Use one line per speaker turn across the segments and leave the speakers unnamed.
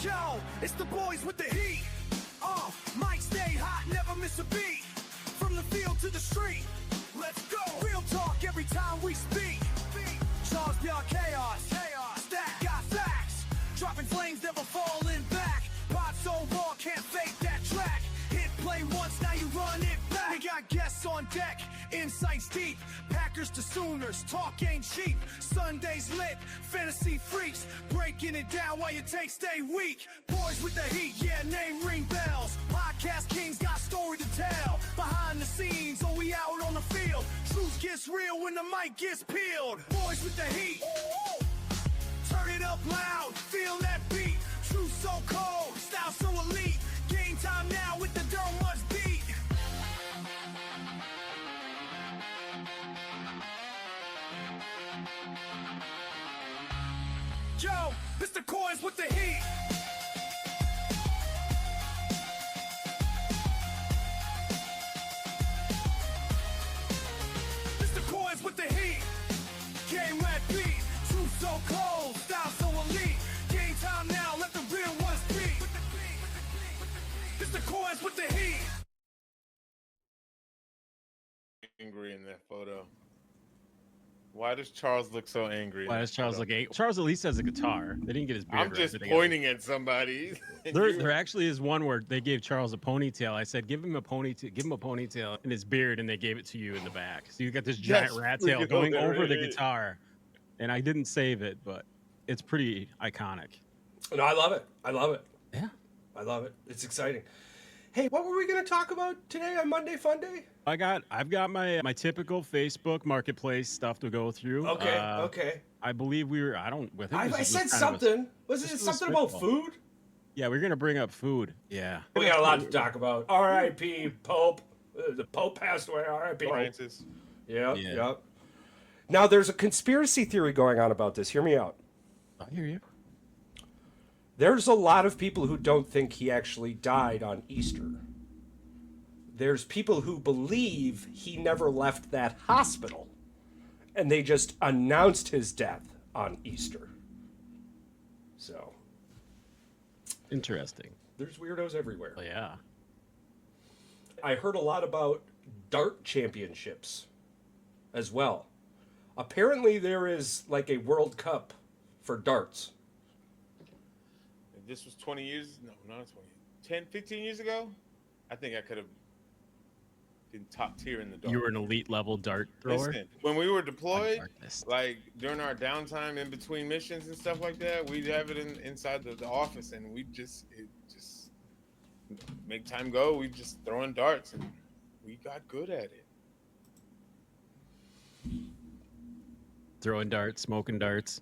Yo, it's the boys with the heat. Might stay hot, never miss a beat. From the field to the street, let's go. Real talk every time we speak. Charles beyond chaos, stack got facts. Dropping flames, never falling back. Pod so raw, can't fake that track. Hit play once, now you run it back. We got guests on deck, insights deep. Packers to Sooners, talk ain't cheap. Sundays lit, fantasy freaks. Breaking it down while your takes stay weak. Boys with the heat, yeah, name ring bells. Podcast kings got story to tell. Behind the scenes, oh, we out on the field. Truth gets real when the mic gets peeled. Boys with the heat. Turn it up loud, feel that beat. Truth so cold, style so elite. Game time now with the Durham must beat. Yo, Mr. Coins with the heat. Mr. Coins with the heat. Game red beat. Truth so cold, style so elite. Game time now, let the real ones beat. Mr. Coins with the heat.
Angry in that photo. Why does Charles look so angry?
Why does Charles look angry? Charles at least has a guitar. They didn't get his beard.
I'm just pointing at somebody.
There actually is one where they gave Charles a ponytail. I said, give him a ponytail and his beard, and they gave it to you in the back. So you got this giant rat tail going over the guitar. And I didn't save it, but it's pretty iconic.
No, I love it. I love it.
Yeah.
I love it. It's exciting. Hey, what were we going to talk about today on Monday Fun Day?
I've got my typical Facebook Marketplace stuff to go through.
Okay, okay.
I believe we were.
I said something. Was it something about food?
Yeah, we're gonna bring up food. Yeah.
We got a lot to talk about. R.I.P. Pope. The Pope passed away. R.I.P.
Francis.
Yep. Now, there's a conspiracy theory going on about this. Hear me out.
I hear you.
There's a lot of people who don't think he actually died on Easter. There's people who believe he never left that hospital, and they just announced his death on Easter. So.
Interesting.
There's weirdos everywhere.
Oh, yeah.
I heard a lot about dart championships as well. Apparently there is like a World Cup for darts.
This was 20 years, no, not 20, 10, 15 years ago. I think I could have been top tier in the dart.
You were an elite level dart thrower?
Listen, when we were deployed, like during our downtime in between missions and stuff like that, we'd have it inside the office, and we just make time go. We just throwing darts, and we got good at it.
Throwing darts, smoking darts.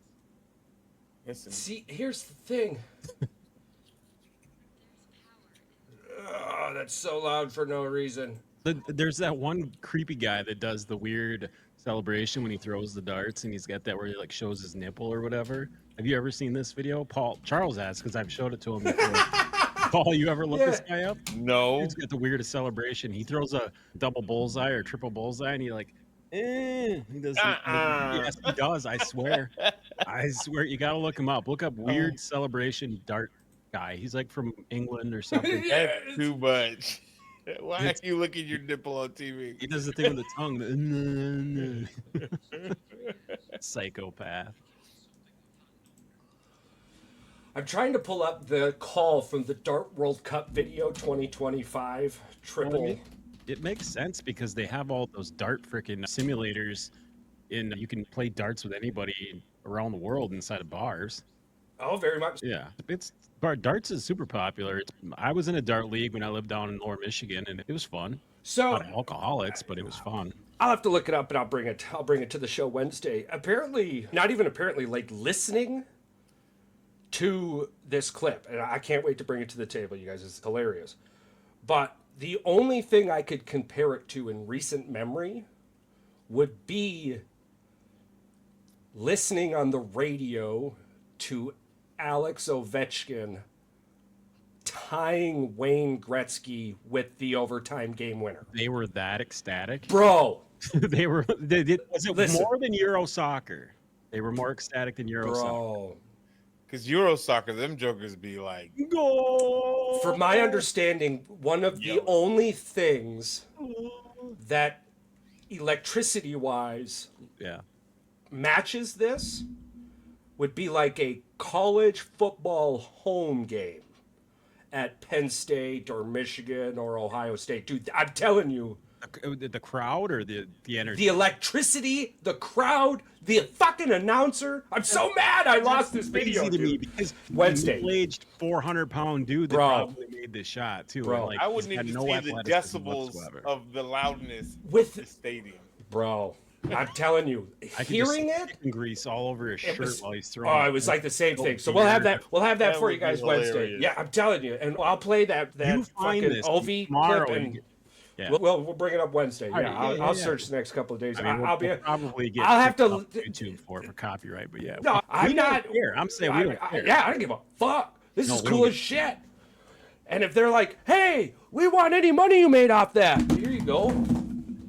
Listen.
See, here's the thing. Oh, that's so loud for no reason.
There's that one creepy guy that does the weird celebration when he throws the darts, and he's got that where he like shows his nipple or whatever. Have you ever seen this video? Charles has, because I've showed it to him before. Paul, you ever look this guy up?
No.
He's got the weirdest celebration. He throws a double bullseye or triple bullseye, and he like, he does. Yes, he does. I swear. You gotta look him up. Look up weird celebration dart guy. He's like from England or something.
That's too much. Why are you looking your nipple on TV?
He does the thing with the tongue. Psychopath.
I'm trying to pull up the call from the Dart World Cup video 2025 triple.
It makes sense because they have all those dart freaking simulators, and you can play darts with anybody around the world inside of bars.
Oh, very much.
Yeah, darts is super popular. I was in a dart league when I lived down in Lower Michigan, and it was fun.
So
not alcoholics, but it was fun.
I'll have to look it up, and I'll bring it to the show Wednesday. Apparently, not even apparently, like listening to this clip, and I can't wait to bring it to the table, you guys. It's hilarious. But the only thing I could compare it to in recent memory would be listening on the radio to Alex Ovechkin tying Wayne Gretzky with the overtime game winner.
They were that ecstatic.
Bro.
They did. Was it
Listen.
more than Euro soccer? They were more ecstatic than Euro soccer.
Bro.
Because Euro soccer, them jokers be like,
Go!
For my understanding, one of the only things that electricity-wise matches this would be like a college football home game at Penn State or Michigan or Ohio State. Dude, I'm telling you.
The crowd or the energy?
The electricity, the crowd, the fucking announcer. I'm so mad I lost this video,
to me
dude.
because
Wednesday.
middle-aged 400-pound dude that probably made this shot too.
Bro.
Like,
I wouldn't even see the decibels
whatsoever.
of the loudness
With
of the stadium.
Bro, I'm telling you, hearing it,
chicken grease all over his shirt while he's throwing.
Oh, it was like the same thing. So we'll have that. We'll have that for you guys Wednesday. Yeah, I'm telling you, and I'll play that fucking OV clip and.
Yeah.
We'll bring it up Wednesday.
Right,
I'll search the next couple of days.
I mean,
I'll
we'll probably get.
I'll have to
YouTube for copyright, but yeah.
No, I'm not.
Here, I'm saying we don't care.
Yeah, I don't give a fuck. This is cool as shit. And if they're like, "Hey, we want any money you made off that," here you go.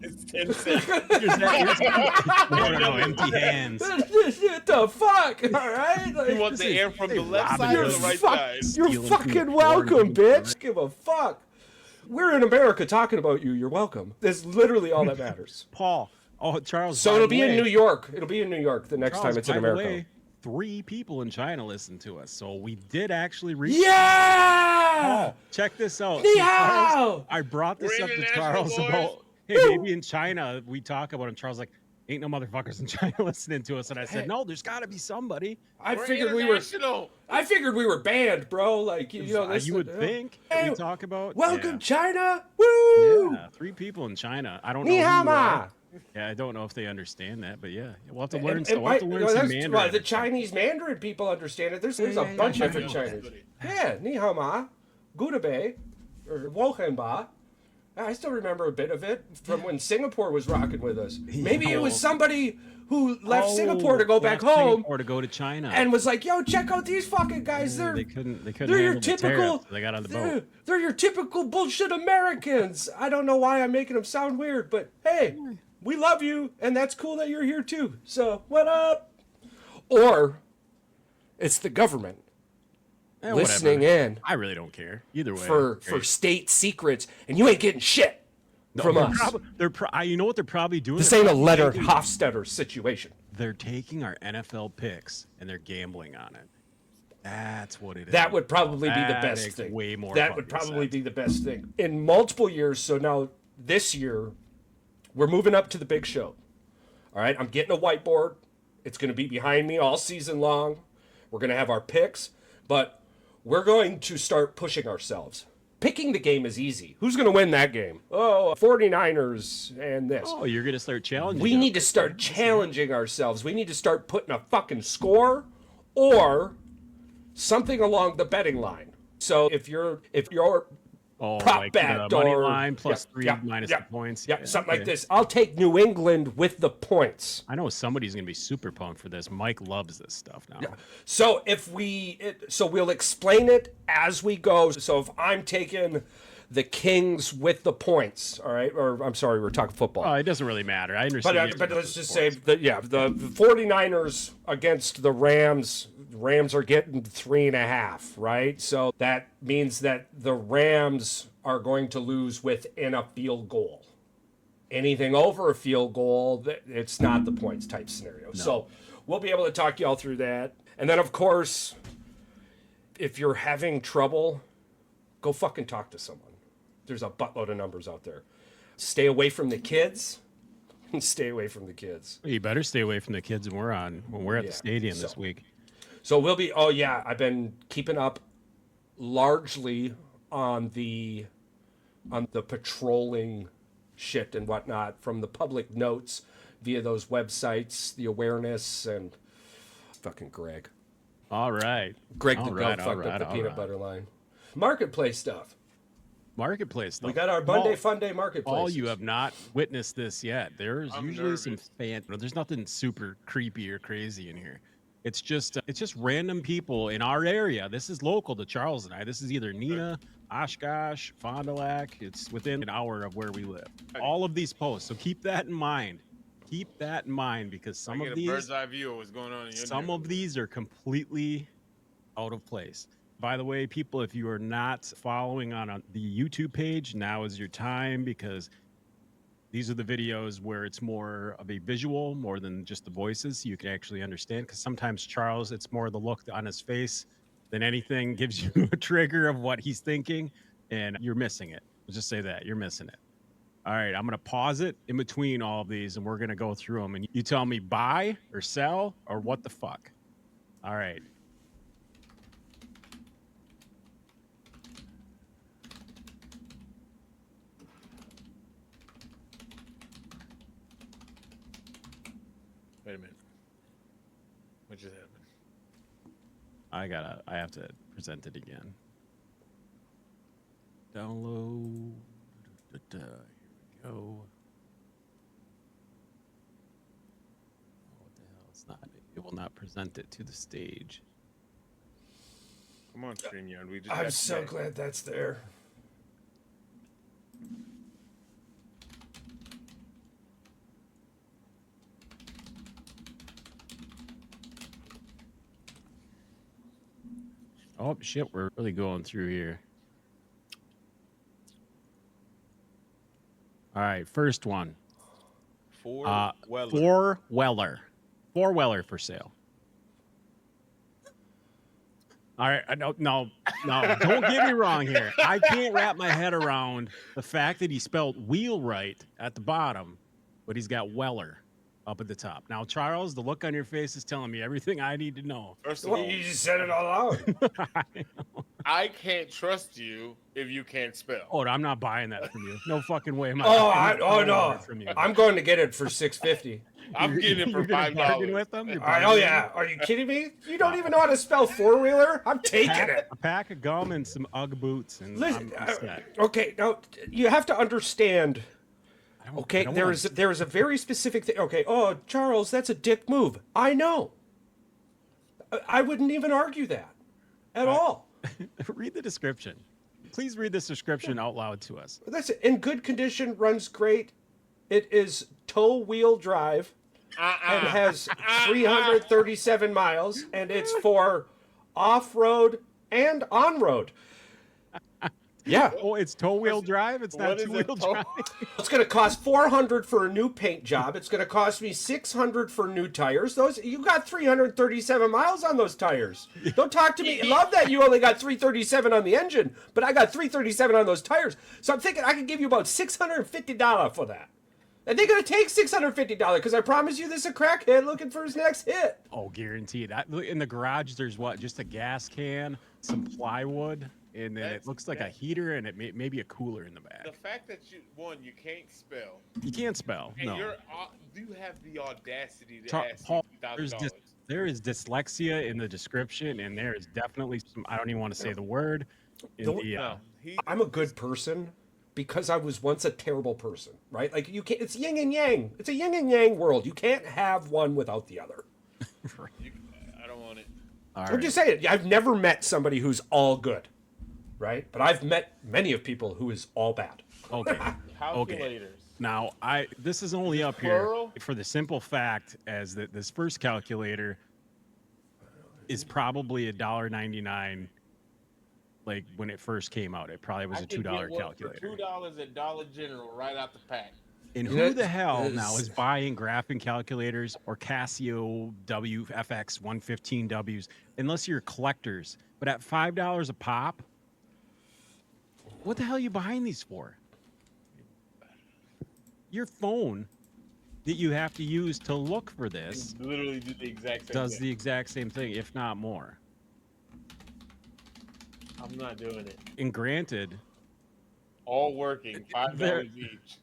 It's 10 cents.
No, empty hands.
What the fuck? All right. Like,
You want the air from the left side or the right side?
You're fucking welcome, bitch. Give a fuck. We're in America talking about you. You're welcome. That's literally all that matters.
Paul. Oh, Charles.
So it'll be in New York. It'll be in New York the next time it's in America.
Way, 3 people in China listen to us, so we did actually reach.
Yeah.
Oh, check this out.
Ni
Charles,
hao!
I brought this up to Charles
boys.
about. Hey, maybe in China we talk about it. And Charles like, ain't no motherfuckers in China listening to us, and I said, no, there's got to be somebody.
I figured we were banned, bro. Like you
would think.
Hey,
we talk about.
Welcome China. Woo!
Yeah, 3 people in China. I don't
Ni
know.
hao ma.
Yeah, I don't know if they understand that, but yeah, we'll have to learn.
And
We'll have to learn some Mandarin.
Well, the Chinese Mandarin people understand it. There's a bunch of different Chinese. Yeah, ni hao ma, gudabei, or wohenba. I still remember a bit of it from when Singapore was rocking with us. Maybe it was somebody who left Singapore to go back home
or to go to China
and was like, "Yo, check out these fucking guys.
They couldn't.
They're your typical.
So they got on the boat.
They're your typical bullshit Americans." I don't know why I'm making them sound weird, but hey, we love you, and that's cool that you're here too. So what up? Or it's the government listening in.
I really don't care either way.
For state secrets, and you ain't getting shit from us.
You know what they're probably doing?
This ain't a Leonard Hofstadter situation.
They're taking our NFL picks and they're gambling on it. That's what it is.
That would probably be the best thing.
Way more.
That would probably be the best thing in multiple years. So now this year, we're moving up to the big show. All right, I'm getting a whiteboard. It's going to be behind me all season long. We're going to have our picks, but we're going to start pushing ourselves. Picking the game is easy. Who's going to win that game? Oh, 49ers and this.
Oh, you're going to start challenging.
We need to start challenging ourselves. We need to start putting a fucking score or something along the betting line. So if you're prop
like
bet
money
or
line plus 3 minus the points.
Yeah, something like this. I'll take New England with the points.
I know somebody's going to be super pumped for this. Mike loves this stuff now.
Yeah. So we'll explain it as we go. So if I'm taking the Kings with the points, all right, or I'm sorry, we're talking football.
Oh, it doesn't really matter. I understand.
But let's just say that the 49ers against the Rams. Rams are getting 3.5, right? So that means that the Rams are going to lose within a field goal. Anything over a field goal, it's not the points type scenario. No. So we'll be able to talk y'all through that. And then, of course, if you're having trouble, go fucking talk to someone. There's a buttload of numbers out there. Stay away from the kids. Stay away from the kids.
You better stay away from the kids when we're at the stadium this week.
So we'll be. Oh yeah, I've been keeping up largely on the patrolling shit and whatnot from the public notes via those websites, the awareness and fucking Greg.
All right,
Greg the goat fucked up the peanut butter line. Marketplace stuff. We got our Monday Fun Day marketplace.
All you have not witnessed this yet. There's usually some there's nothing super creepy or crazy in here. It's just random people in our area. This is local to Charles and I. This is either Neenah, Oshkosh, Fond du Lac. It's within an hour of where we live. All of these posts. So keep that in mind. Keep that in mind because some
I
of
get
these
a bird's eye view of what's going on in your
some of these are completely out of place. By the way, people, if you are not following on the YouTube page, now is your time because these are the videos where it's more of a visual more than just the voices. So you can actually understand because sometimes Charles, it's more the look on his face than anything gives you a trigger of what he's thinking and you're missing it. Let's just say that you're missing it. All right, I'm going to pause it in between all of these and we're going to go through them and you tell me buy or sell or what the fuck. All right.
Wait a minute. What just happened?
I have to present it again. Download. Here we go. Oh, what the hell? It's not. It will not present it to the stage.
Come on, StreamYard. We just
I'm so glad that's there.
Oh shit, we're really going through here. All right, first one. Four-weller for sale. All right, no, don't get me wrong here. I can't wrap my head around the fact that he spelled wheel right at the bottom, but he's got Weller up at the top. Now, Charles, the look on your face is telling me everything I need to know.
First of all,
You just said it all out.
I can't trust you if you can't spell.
Oh, I'm not buying that from you. No fucking way.
No.
From you.
I'm going to get it for $6.50.
I'm getting it for $5
with them.
Oh yeah, are you kidding me? You don't even know how to spell four-wheeler? I'm taking it.
A pack of gum and some UGG boots, and
Listen,
I'm set.
okay, now you have to understand. Okay,
I don't
there is a very specific thing. Okay, oh Charles, that's a dick move. I know. I wouldn't even argue that at all.
Read the description. Please read this description out loud to us.
That's in good condition, runs great. It is tow-wheel drive and has 337 miles, and it's for off-road and on-road. Yeah.
Oh, it's tow-wheel drive? It's not two-wheel drive?
It's going to cost $400 for a new paint job. It's going to cost me $600 for new tires. Those you got 337 miles on those tires. Don't talk to me. Love that you only got 337 on the engine, but I got 337 on those tires. So I'm thinking I could give you about $650 for that. And they're going to take $650 because I promise you this is a crackhead looking for his next hit.
Oh, guaranteed. In the garage, there's what? Just a gas can, some plywood, and then it looks like a heater and it may be a cooler in the back.
The fact that you can't spell.
You can't spell.
And
No.
you have the audacity to ask
Paul,
$2,000.
there is dyslexia in the description, and there is definitely some. I don't even want to say the word.
I'm a good person because I was once a terrible person, right? Like you can't. It's yin and yang. It's a yin and yang world. You can't have one without the other.
I don't want it.
I'm just saying. I've never met somebody who's all good, right? But I've met many of people who is all bad.
Okay.
Calculators.
Now, this is only up
plural?
here for the simple fact as that this first calculator is probably $1.99. Like when it first came out, it probably was a $2 calculator.
$2 at Dollar General right out the pack.
And who the hell now is buying graphing calculators or Casio WFX 115Ws unless you're collectors? But at $5 a pop, what the hell are you buying these for? Your phone that you have to use to look for this
Literally do the exact same
does
thing.
the exact same thing, if not more.
I'm not doing it.
And granted,
All working, $5 each.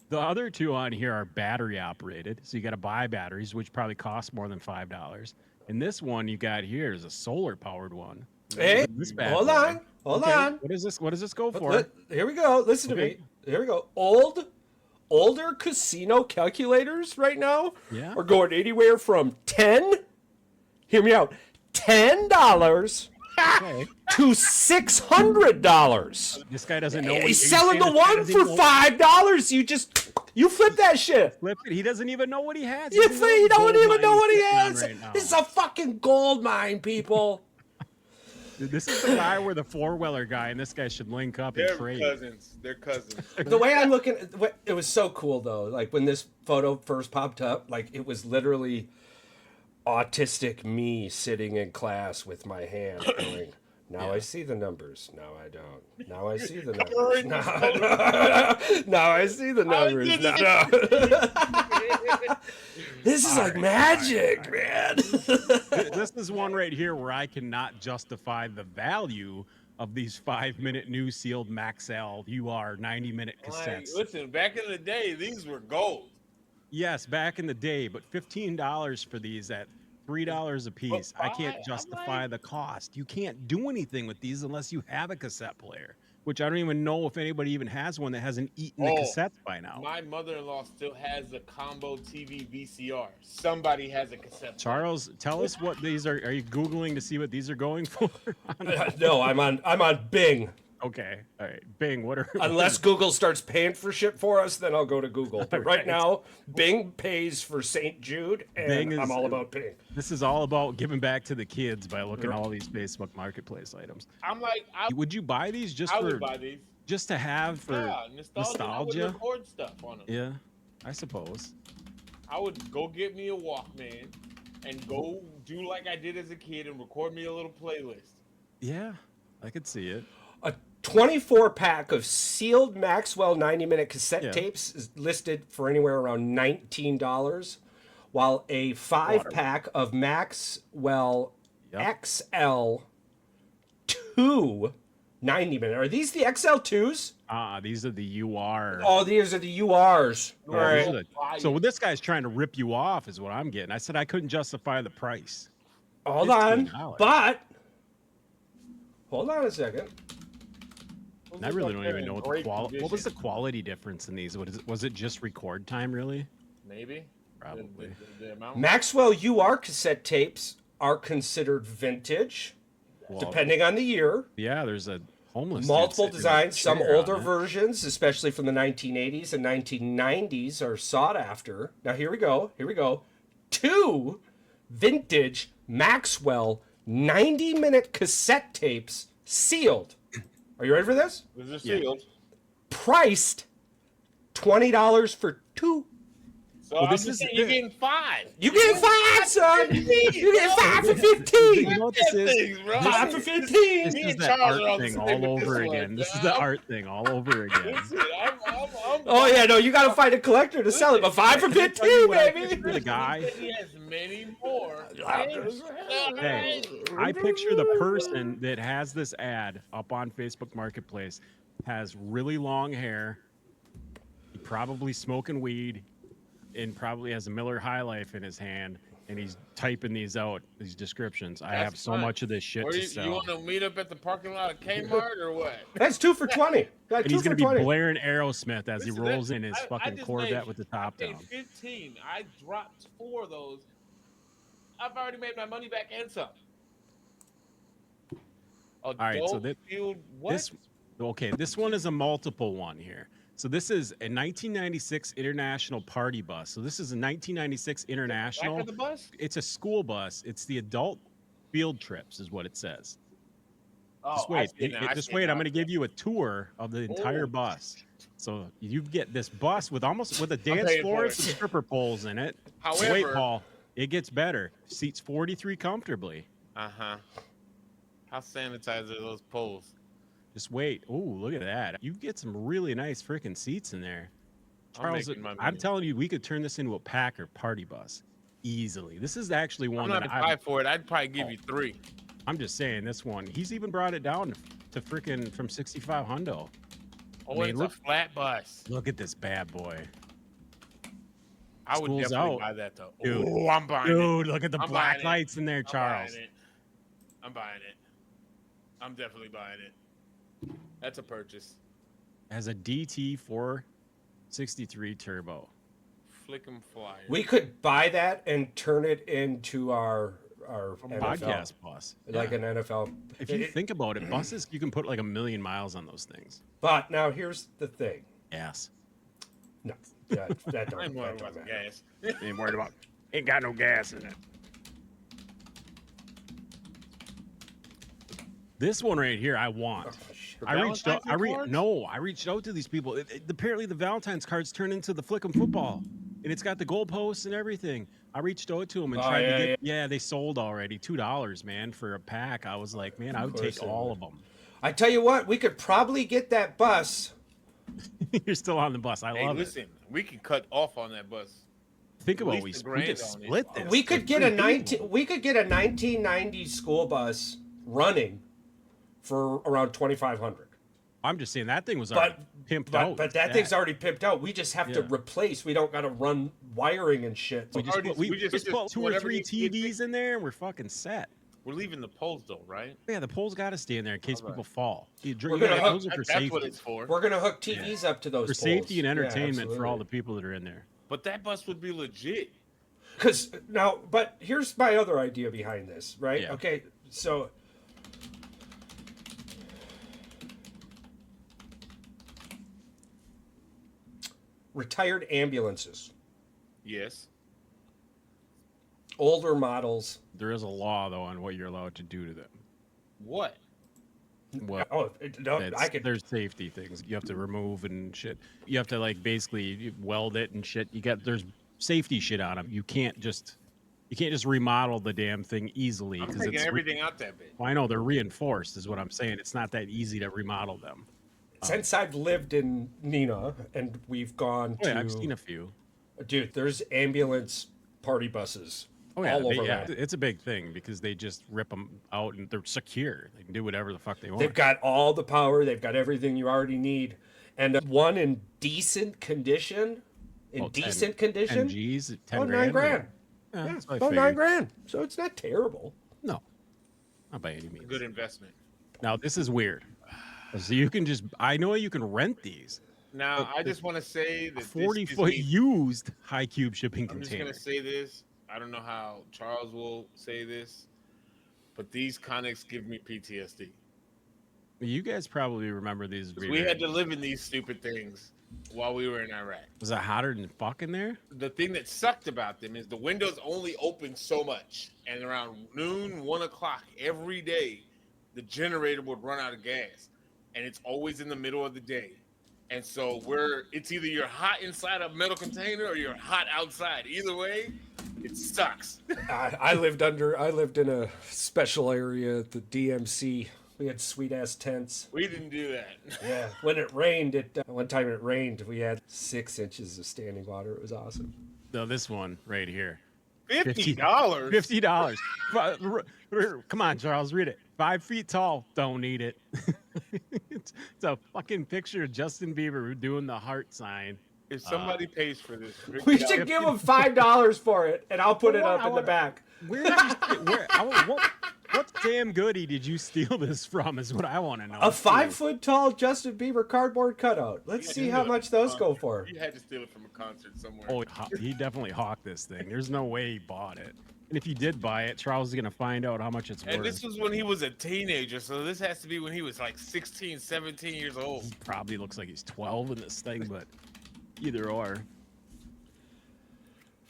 the other two on here are battery operated, so you got to buy batteries, which probably cost more than $5. And this one you got here is a solar powered one.
Hey, hold on.
What does this go for?
Here we go. Listen to me. Here we go. Older casino calculators right now
Yeah.
are going anywhere from 10. Hear me out. $10
Okay.
to $600.
This guy doesn't know what
He's selling the one for $5. You flip that shit.
Flip it. He doesn't even know what he has.
You don't even know what he has.
Right now.
This is a fucking gold mine, people.
This is the guy where the four-wheeler guy, and this guy should link up and
They're
trade.
cousins. They're cousins.
The way I'm looking, it was so cool though. Like when this photo first popped up, like it was literally autistic me sitting in class with my hand going, now I see the numbers. Now I don't. Now I see the numbers. Now I see the numbers. This is like magic, man.
This is one right here where I cannot justify the value of these 5-minute new sealed Maxell UR 90-minute cassettes.
Listen, back in the day, these were gold.
Yes, back in the day, but $15 for these at $3 a piece. I can't justify the cost. You can't do anything with these unless you have a cassette player, which I don't even know if anybody even has one that hasn't eaten the cassettes by now.
My mother-in-law still has a combo TV VCR. Somebody has a cassette player.
Charles, tell us what these are. Are you Googling to see what these are going for?
No, I'm on Bing.
Okay, all right. Bing, what are...
Unless Google starts paying for shit for us, then I'll go to Google. But right now, Bing pays for St. Jude, and I'm all about Bing.
This is all about giving back to the kids by looking at all these Facebook Marketplace items.
I'm like,
would you buy these just
I
for
would buy these.
just to have for nostalgia?
I would record stuff on them.
Yeah, I suppose.
I would go get me a Walkman and go do like I did as a kid and record me a little playlist.
Yeah, I could see it.
A 24-pack of sealed Maxwell 90-minute cassette tapes is listed for anywhere around $19, while a 5-pack of Maxwell XL 2 90-minute. Are these the XL2s?
These are the UR.
Oh, these are the URs. All right.
So this guy's trying to rip you off is what I'm getting. I said I couldn't justify the price.
Hold on. But hold on a second.
I really don't even know what the quality. What was the quality difference in these? Was it just record time, really?
Maybe.
Probably.
The amount.
Maxwell UR cassette tapes are considered vintage, depending on the year.
Yeah, there's a homeless.
Multiple designs. Some older versions, especially from the 1980s and 1990s, are sought after. Now here we go. Here we go. 2 vintage Maxwell 90-minute cassette tapes sealed. Are you ready for this?
This is sealed.
Priced $20 for 2.
So you're getting 5.
You getting 5, son. You getting 5 for 15.
You know what this is?
5 for 15.
This is the art thing all over again. This is the art thing all over again.
Oh yeah, no, you got to find a collector to sell it, but 5 for 15, baby.
The guy.
He has many more.
Hey, I picture the person that has this ad up on Facebook Marketplace has really long hair, probably smoking weed, and probably has a Miller High Life in his hand, and he's typing these out, these descriptions. I have so much of this shit to sell.
You want to meet up at the parking lot of Kmart or what?
That's 2 for 20.
And he's going to be blaring Aerosmith as he rolls in his fucking Corvette with the top down.
15. I dropped 4 of those. I've already made my money back and some.
All right, so this one is a multiple one here. So this is a 1996 International Party Bus. So this is a 1996 International.
Back of the bus?
It's a school bus. It's the adult field trips is what it says.
Oh,
just wait. I'm going to give you a tour of the entire bus. So you get this bus with a dance floor and some stripper poles in it.
However,
wait, Paul, it gets better. Seats 43 comfortably.
Uh-huh. How sanitized are those poles?
Just wait. Oh, look at that. You get some really nice freaking seats in there. Charles, I'm telling you, we could turn this into a Packer party bus easily. This is actually one
I'm not apply for it. I'd probably give you 3.
I'm just saying this one. He's even brought it down to freaking from 65 hundo.
Oh, I mean, it's a flat bus.
Look at this bad boy.
I would definitely buy that though.
Dude,
oh, I'm buying it.
Dude, look at the black lights in there, Charles.
I'm buying it. I'm definitely buying it. That's a purchase.
Has a DT 463 turbo.
Flick 'em fly.
We could buy that and turn it into our NFL,
podcast bus.
like an NFL.
If you think about it, buses, you can put like 1,000,000 miles on those things.
But now here's the thing.
Gas.
No, that don't,
I'm worried
that
about
don't
the
matter.
gas.
Ain't worried about. Ain't got no gas in it. This one right here, I want.
Oh, shit.
The
I reached out.
Valentine's cards?
No, I reached out to these people. Apparently, the Valentine's cards turn into the Flick'em football, and it's got the goalposts and everything. I reached out to them and tried to get. Yeah, they sold already. $2, man, for a pack. I was like, man, I would take all of them.
I tell you what, we could probably get that bus.
You're still on the bus. I
Hey,
love
listen, we can cut off on that bus.
it. Think about
least
we
a
could
grand on it.
split this.
We could
for
get a
3 people.
We could get a 1990 school bus running for around 2,500.
I'm just saying that thing was already pimped out.
But that thing's already pimped out. We just have to
Yeah.
replace. We don't got to run wiring and shit.
We just put,
we just
put 2 or
whatever
3
needs to get
TVs in there, and we're fucking set.
We're leaving the poles though, right?
Yeah, the poles got to stay in there in case
All right.
people fall.
We're gonna hook-
Those are for
That's
safety.
what it's for.
We're gonna hook TVs up to those
For safety and
poles. Yeah,
entertainment for all the
absolutely.
people that are in there.
But that bus would be legit.
Because now, but here's my other idea behind this, right?
Yeah.
Okay, so retired ambulances,
Yes.
older models.
There is a law though on what you're allowed to do to them.
What?
Well,
Oh, no, I could.
there's safety things you have to remove and shit. You have to like basically weld it and shit. There's safety shit on them. You can't just remodel the damn thing easily
I'm
because
taking
it's
everything out that bit.
Well, I know they're reinforced, is what I'm saying. It's not that easy to remodel them.
Since I've lived in Neenah and we've gone
Oh,
to,
yeah, I've seen a few.
dude, there's ambulance party buses
Oh yeah,
all over.
yeah,
around.
it's a big thing because they just rip them out and they're secure. They can do whatever the fuck they want.
They've got all the power. They've got everything you already need, and one in decent condition. In
Well, 10
decent condition,
10 G's, 10
oh,
grand.
9 grand.
Yeah,
Yeah,
that's what I
about
figured.
9 grand. So it's not terrible.
No, not by any means.
Good investment.
Now this is weird. So you can I know you can rent these.
Now, I just want to say that
40-foot used high cube shipping
I'm just
container.
gonna say this. I don't know how Charles will say this, but these Conics give me PTSD.
You guys probably remember these.
We had to live in these stupid things while we were in Iraq.
Was it hotter than fuck in there?
The thing that sucked about them is the windows only open so much, and around noon, 1 o'clock every day, the generator would run out of gas, and it's always in the middle of the day. And so it's either you're hot inside a metal container or you're hot outside. Either way, it sucks.
I lived in a special area at the DMC. We had sweet ass tents.
We didn't do that.
Yeah. When it rained, one time it rained, we had 6 inches of standing water. It was awesome.
No, this one right here.
$50.
$50. Come on, Charles, read it. 5 feet tall, don't need it. It's a fucking picture of Justin Bieber doing the heart sign.
If somebody pays for this,
We should give them $5 for it, and I'll put it up in the back.
Where did you what damn goodie did you steal this from? Is what I want to know.
A 5-foot tall Justin Bieber cardboard cutout. Let's
Yeah,
see
you
how
know,
much those go for.
You had to steal it from a concert somewhere.
Oh, he definitely hawked this thing. There's no way he bought it. And if you did buy it, Charles is gonna find out how much it's
And
worth.
this was when he was a teenager, so this has to be when he was like 16, 17 years old.
He probably looks like he's 12 in this thing, but either or.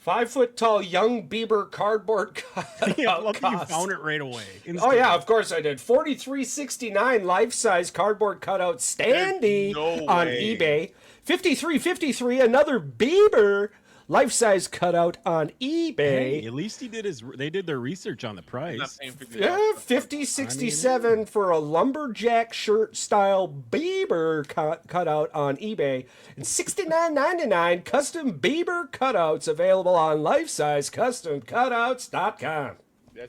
5-foot tall young Bieber cardboard cutout.
Yeah, look, you
cost.
found it right away.
Oh
Instantly.
yeah, of course I did. $43.69 life-size cardboard cutout standee
There's no
on
way.
eBay. $53.53 another Bieber life-size cutout on eBay.
Hey, at least they did their research on the
I'm not
price.
paying $50.
Yeah, $50.67 for a lumberjack shirt style Bieber cutout on eBay, and $69.99 custom Bieber cutouts available on lifesizecustomcutouts.com.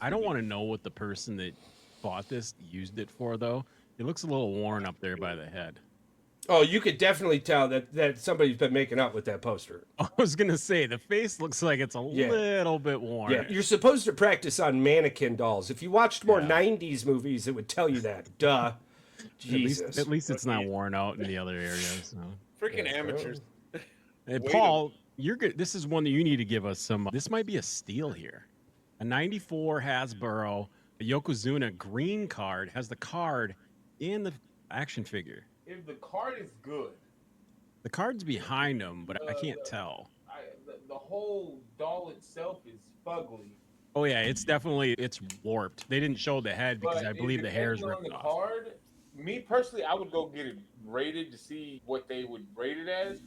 I don't want to know what the person that bought this used it for, though. It looks a little worn up there by the head.
Oh, you could definitely tell that somebody's been making up with that poster.
I was gonna say the face looks like it's a little bit worn.
Yeah, you're supposed to practice on mannequin dolls. If you watched more 90s movies, it would tell you that. Duh. Jesus.
At least it's not worn out in the other areas. So.
Freaking amateurs.
Hey,
Wait
Paul, you're good. This is one that you need to give us some. This might be a steal here. A 94 Hasbro Yokozuna green card has the card in the action figure.
If the card is good,
The card's behind him, but I can't tell.
the whole doll itself is fugly.
Oh yeah, it's warped. They didn't show the head because
But
I believe the hair is
on
ripped
the
off.
card. Me personally, I would go get it rated to see what they would rate it as.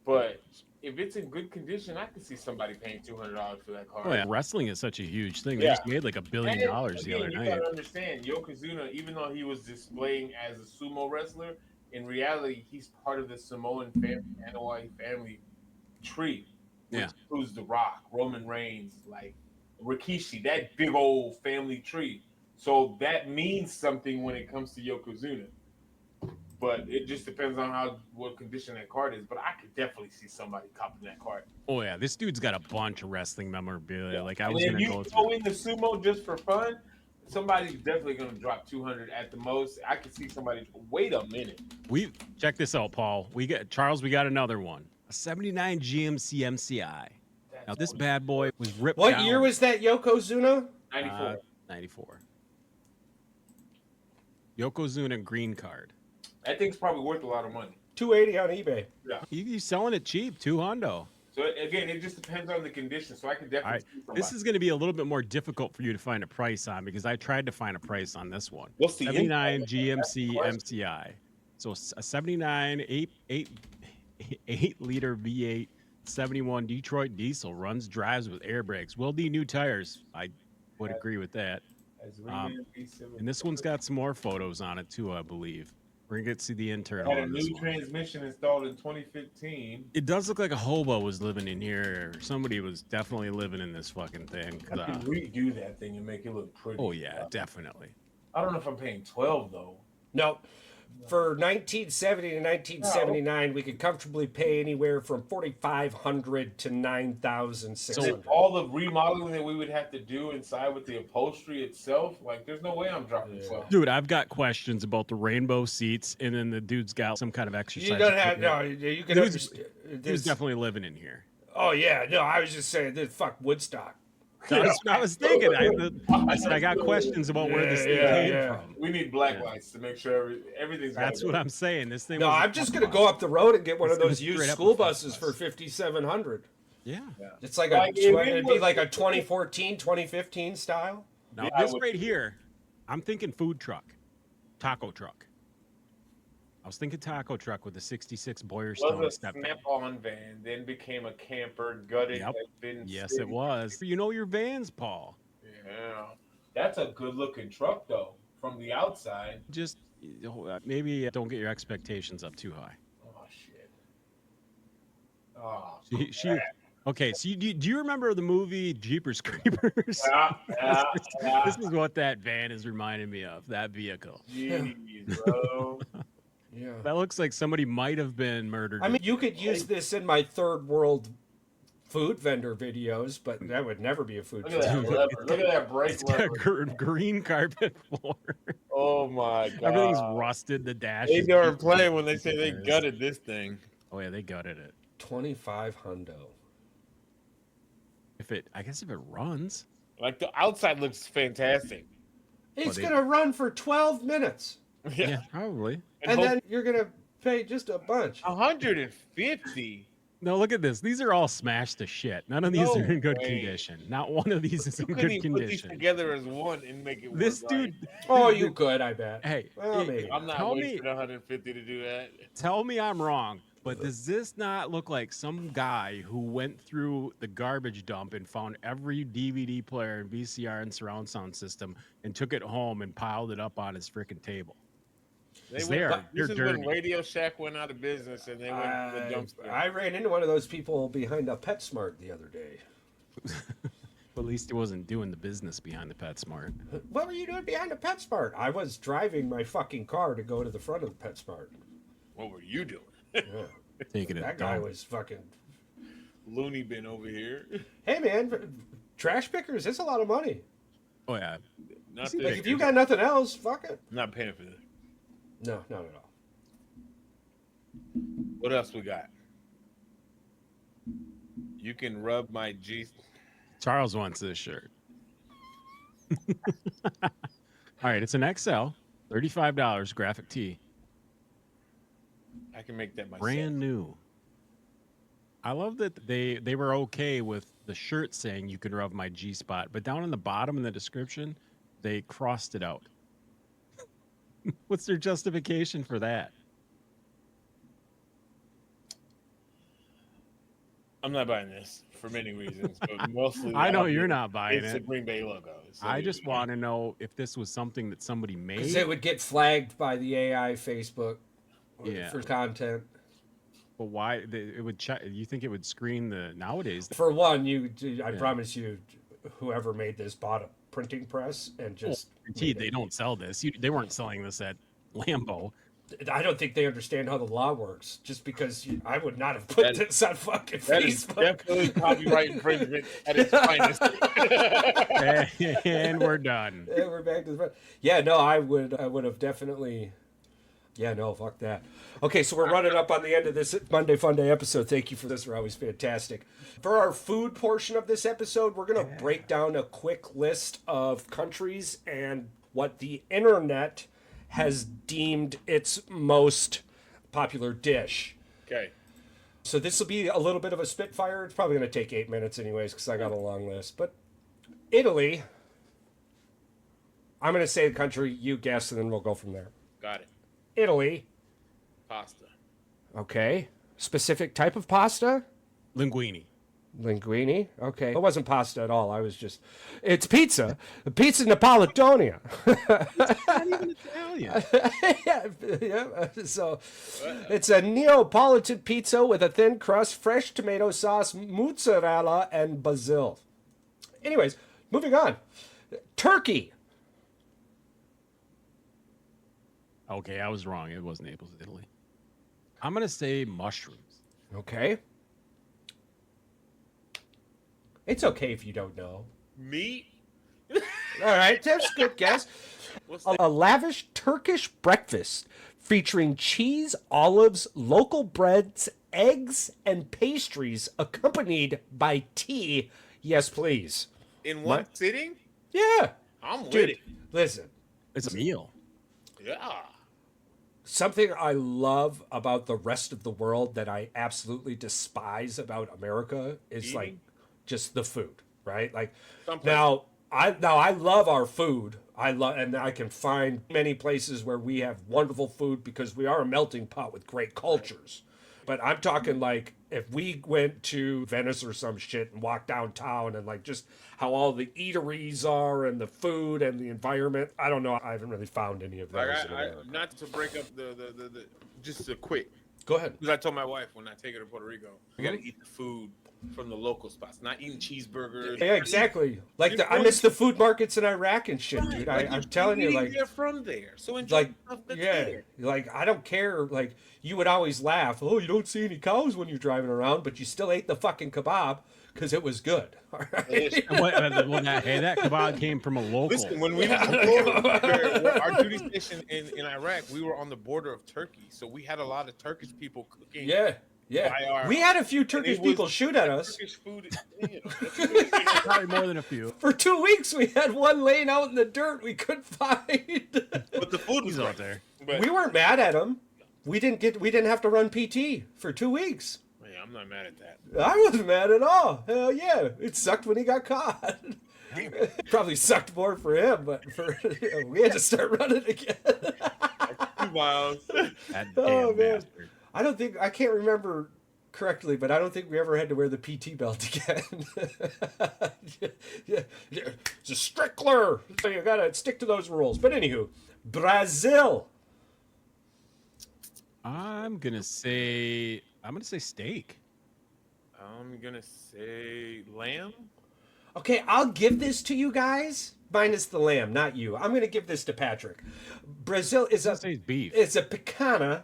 But if it's in good condition, I could see somebody paying $200 for that card.
Oh yeah, wrestling is such a huge thing. They
Yeah.
just made like $1 billion
And
the other
again,
night.
You gotta understand, Yokozuna, even though he was displaying as a sumo wrestler, in reality, he's part of the Samoan family, Anoa'i family tree, which includes The Rock, Roman Reigns, like Rikishi, that big old family tree. So that means something when it comes to Yokozuna. But it just depends on what condition that card is. But I could definitely see somebody copping that card.
Oh yeah, this dude's got a bunch of wrestling memorabilia.
Yeah.
Like I
and
was
if
gonna
you
go
throw
through.
in the sumo just for fun, somebody's definitely gonna drop 200 at the most. I could see somebody. Wait a minute.
Check this out, Paul. We got another one. A 79 GMC MCI. Now this bad boy was ripped
What
down.
year was that Yokozuna?
94.
94. Yokozuna green card.
That thing's probably worth a lot of money.
$280 on eBay.
Yeah.
He's selling it cheap, $200.
So again, it just depends on the condition. So I could definitely.
All right.
See somebody.
This is going to be a little bit more difficult for you to find a price on because I tried to find a price on this one.
What's the
79 GMC MCI. So a 79 8 liter V8 71 Detroit diesel drives with air brakes. Will D new tires. I would agree with that. And this one's got some more photos on it too, I believe. We're gonna get to see the internal.
Had a
on this
new
one.
transmission installed in 2015.
It does look like a hobo was living in here. Somebody was definitely living in this fucking thing.
I could redo that thing and make it look pretty.
Oh yeah, definitely.
I don't know if I'm paying 12 though.
No. For 1970 to 1979, we could comfortably pay anywhere from $4,500 to $9,600.
So all the remodeling that we would have to do inside with the upholstery itself, like there's no way I'm dropping 12.
Dude, I've got questions about the rainbow seats, and then the dude's got some kind of exercise.
You don't have you can understand.
He was definitely living in here.
Oh yeah, no, I was just saying this. Fuck Woodstock.
That's what I was thinking. I said I got questions about where this thing came from.
We need black lights to make sure everything's.
That's what I'm saying. This thing.
No,
was
I'm just gonna go up the road and get one of
It's
those
gonna
used
straight up
school
a
buses
bus.
for $5,700.
Yeah.
It's like it'd be like a 2014, 2015 style.
Now this right here, I'm thinking food truck, taco truck. I was thinking taco truck with a '66 Boyer Stone
Was a
step.
snap-on van, then became a camper, gutted.
Yep.
Has been
Yes,
sitting.
it was. You know your vans, Paul.
Yeah, that's a good-looking truck though. From the outside.
Just maybe don't get your expectations up too high.
Oh shit. Oh.
Okay, so do you remember the movie Jeepers Creepers?
Yeah.
This is what that van is reminding me of, that vehicle.
Jeez, bro.
Yeah.
That looks like somebody might have been murdered.
I mean, you could use this in my third world food vendor videos, but that would never be a food
Look at that
vendor.
lever. Look at that brake
it's got
lever.
green carpet floor.
Oh my god.
Everything's rusted. The dash.
They
is
darn
beat to
playing when they say they
pieces.
gutted this thing.
Oh yeah, they gutted it.
25 hundo.
I guess if it runs.
Like the outside looks fantastic.
It's gonna run for 12 minutes,
Yeah, probably.
and then you're gonna pay just a bunch.
150.
No, look at this. These are all smashed to shit. None of these
No
are in good
way.
condition. Not one of these is
You
in
couldn't
good
even put these
condition.
together as one and make it work.
This
right.
dude.
Oh, you could, I bet.
Hey,
Well, maybe.
I'm not
Tell
wasting 150 to do that.
Tell me I'm wrong, but does this not look like some guy who went through the garbage dump and found every DVD player and VCR and surround sound system and took it home and piled it up on his freaking table?
This
You're
is
dirty.
when Radio Shack went out of business and they went to the dumpster.
I ran into one of those people behind a PetSmart the other day.
At least he wasn't doing the business behind the PetSmart.
What were you doing behind a PetSmart? I was driving my fucking car to go to the front of the PetSmart.
What were you doing?
Yeah.
Taking it.
That guy was fucking.
Looney bin over here.
Hey man, trash pickers, it's a lot of money.
Oh yeah.
Not
See,
this.
Like if you got nothing else, fuck it.
Not paying for this.
No, not at all.
What else we got? You can rub my G.
Charles wants this shirt. All right, it's an XL, $35, graphic tee,
I can make that myself.
brand new. I love that they were okay with the shirt saying you can rub my G spot, but down in the bottom in the description, they crossed it out. What's their justification for that?
I'm not buying this for many reasons, but mostly
I know you're not buying
it's the
it.
Green Bay logo. So
I just want to know if this was something that somebody
Because
made.
it would get flagged by the AI Facebook
Yeah.
for content.
But why it would check? You think it would screen the nowadays?
For one, I promise you, whoever made this bought a printing press and just.
Guaranteed they don't sell this. They weren't selling this at Lambo.
I don't think they understand how the law works. Just because I would not have put this on fucking
that is
Facebook.
definitely copyright infringement at its finest.
And we're done.
Yeah, we're back to the front. Yeah, no, I would have definitely. Yeah, no, fuck that. Okay, so we're running up on the end of this Monday Fun Day episode. Thank you for this. They're always fantastic. For our food portion of this episode, we're going to break down a quick list of countries and what the internet has deemed its most popular dish.
Okay.
So this will be a little bit of a spitfire. It's probably going to take 8 minutes anyways because I got a long list. But Italy, I'm going to say the country, you guess, and then we'll go from there.
Got it.
Italy.
Pasta.
Okay. Specific type of pasta?
Linguine.
Linguine. Okay. It wasn't pasta at all. It's pizza. Pizza Napolitania.
Not even Italian.
yeah. So it's a Neapolitan pizza with a thin crust, fresh tomato sauce, mozzarella, and basil. Anyways, moving on. Turkey.
Okay, I was wrong. It was Naples, Italy. I'm gonna say mushrooms.
Okay. It's okay if you don't know.
Meat.
All right, that's a good guess. A lavish Turkish breakfast featuring cheese, olives, local breads, eggs, and pastries accompanied by tea. Yes, please.
In one sitting?
Yeah.
I'm with
Dude,
it.
listen.
It's a meal.
Yeah.
Something I love about the rest of the world that I absolutely despise about America is like just the food, right? Like now I love our food. And I can find many places where we have wonderful food because we are a melting pot with great cultures. But I'm talking like if we went to Venice or some shit and walked downtown and like just how all the eateries are and the food and the environment. I don't know. I haven't really found any of those.
Not to break up the just a quick.
Go ahead.
Because I told my wife when I take her to Puerto Rico, we gotta eat the food from the local spots, not eating cheeseburgers.
Yeah, exactly. Like I miss the food markets in Iraq and shit, dude. I'm telling you, like
they're from there, so enjoy
like
the stuff that's
yeah,
there.
like I don't care. Like you would always laugh. Oh, you don't see any cows when you're driving around, but you still ate the fucking kebab because it was good. All right.
That kebab came from a local.
Listen, when we were our duty station in Iraq, we were on the border of Turkey, so we had a lot of Turkish people cooking.
Yeah. We had a few Turkish people shoot at us.
Turkish food,
Probably more than a few.
For 2 weeks, we had one laying out in the dirt we couldn't find.
but the food was
out there.
But,
we weren't mad at him. We didn't have to run PT for 2 weeks.
Yeah, I'm not mad at that.
I wasn't mad at all. Hell yeah, it sucked when he got caught. Probably sucked more for him, but we had to start running again.
2 miles.
That
Oh
damn
man,
bastard.
I can't remember correctly, but I don't think we ever had to wear the PT belt again. It's a strickler, so you gotta stick to those rules. But anywho, Brazil.
I'm gonna say steak.
I'm gonna say lamb.
Okay, I'll give this to you guys. Minus the lamb, not you. I'm gonna give this to Patrick. Brazil is
beef.
It's a picanha.